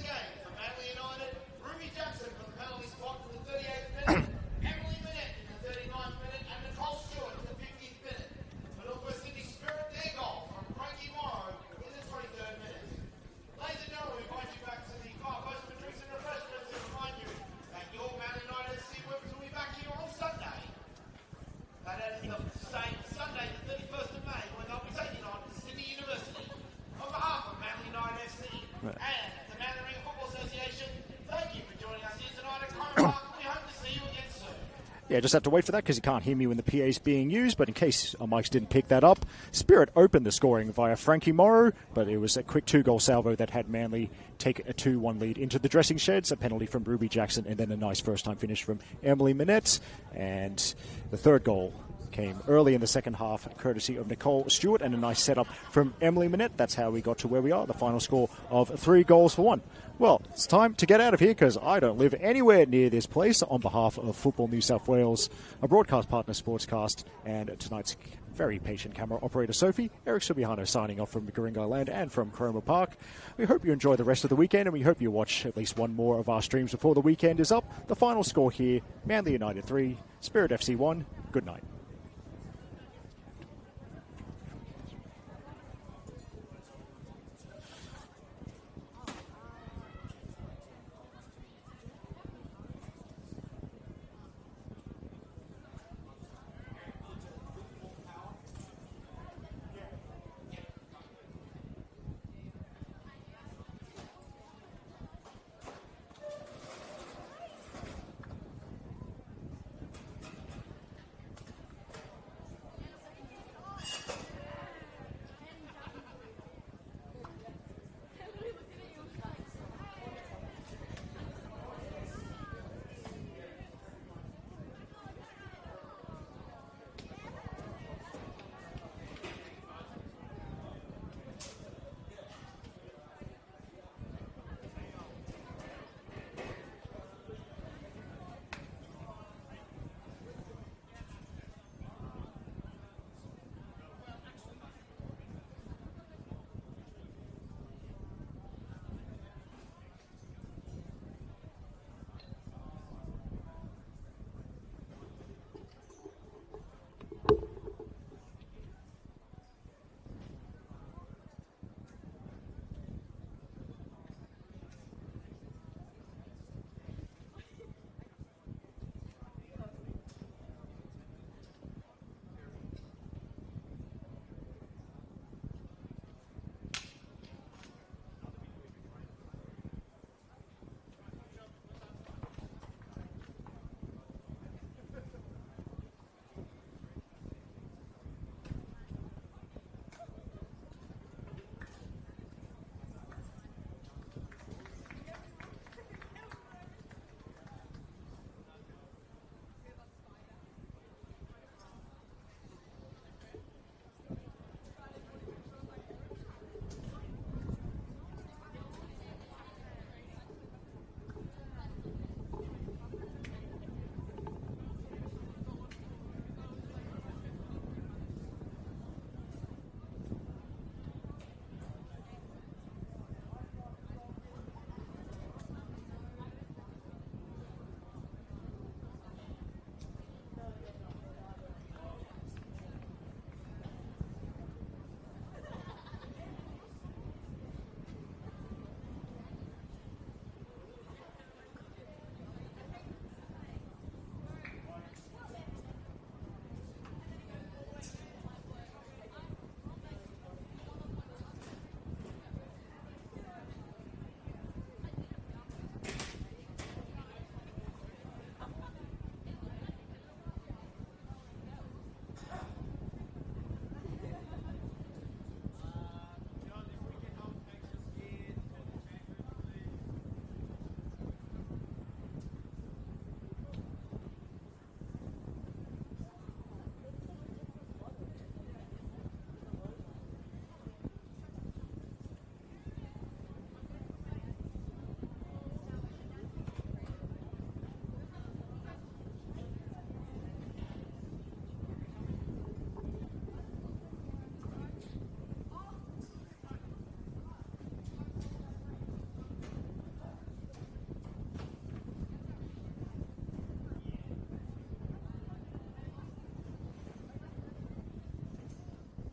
Yeah, just have to wait for that because you can't hear me when the PA is being used. But in case our mics didn't pick that up, Spirit opened the scoring via Frankie Morrow, but it was a quick 2-goal salvo that had Manly take a 2-1 lead into the dressing sheds, a penalty from Ruby Jackson, and then a nice first-time finish from Emily Minette. And the third goal came early in the second half, courtesy of Nicole Stewart, and a nice setup from Emily Minette. That's how we got to where we are, the final score of 3-1. Well, it's time to get out of here because I don't live anywhere near this place. On behalf of Football New South Wales, a broadcast partner, Sportscast, and tonight's very patient camera operator, Sophie, Eric Subiano signing off from Garingai Land and from Cromer Park. We hope you enjoy the rest of the weekend, and we hope you watch at least one more of our streams before the weekend is up. The final score here, Manly United 3, Spirit FC 1. Good night.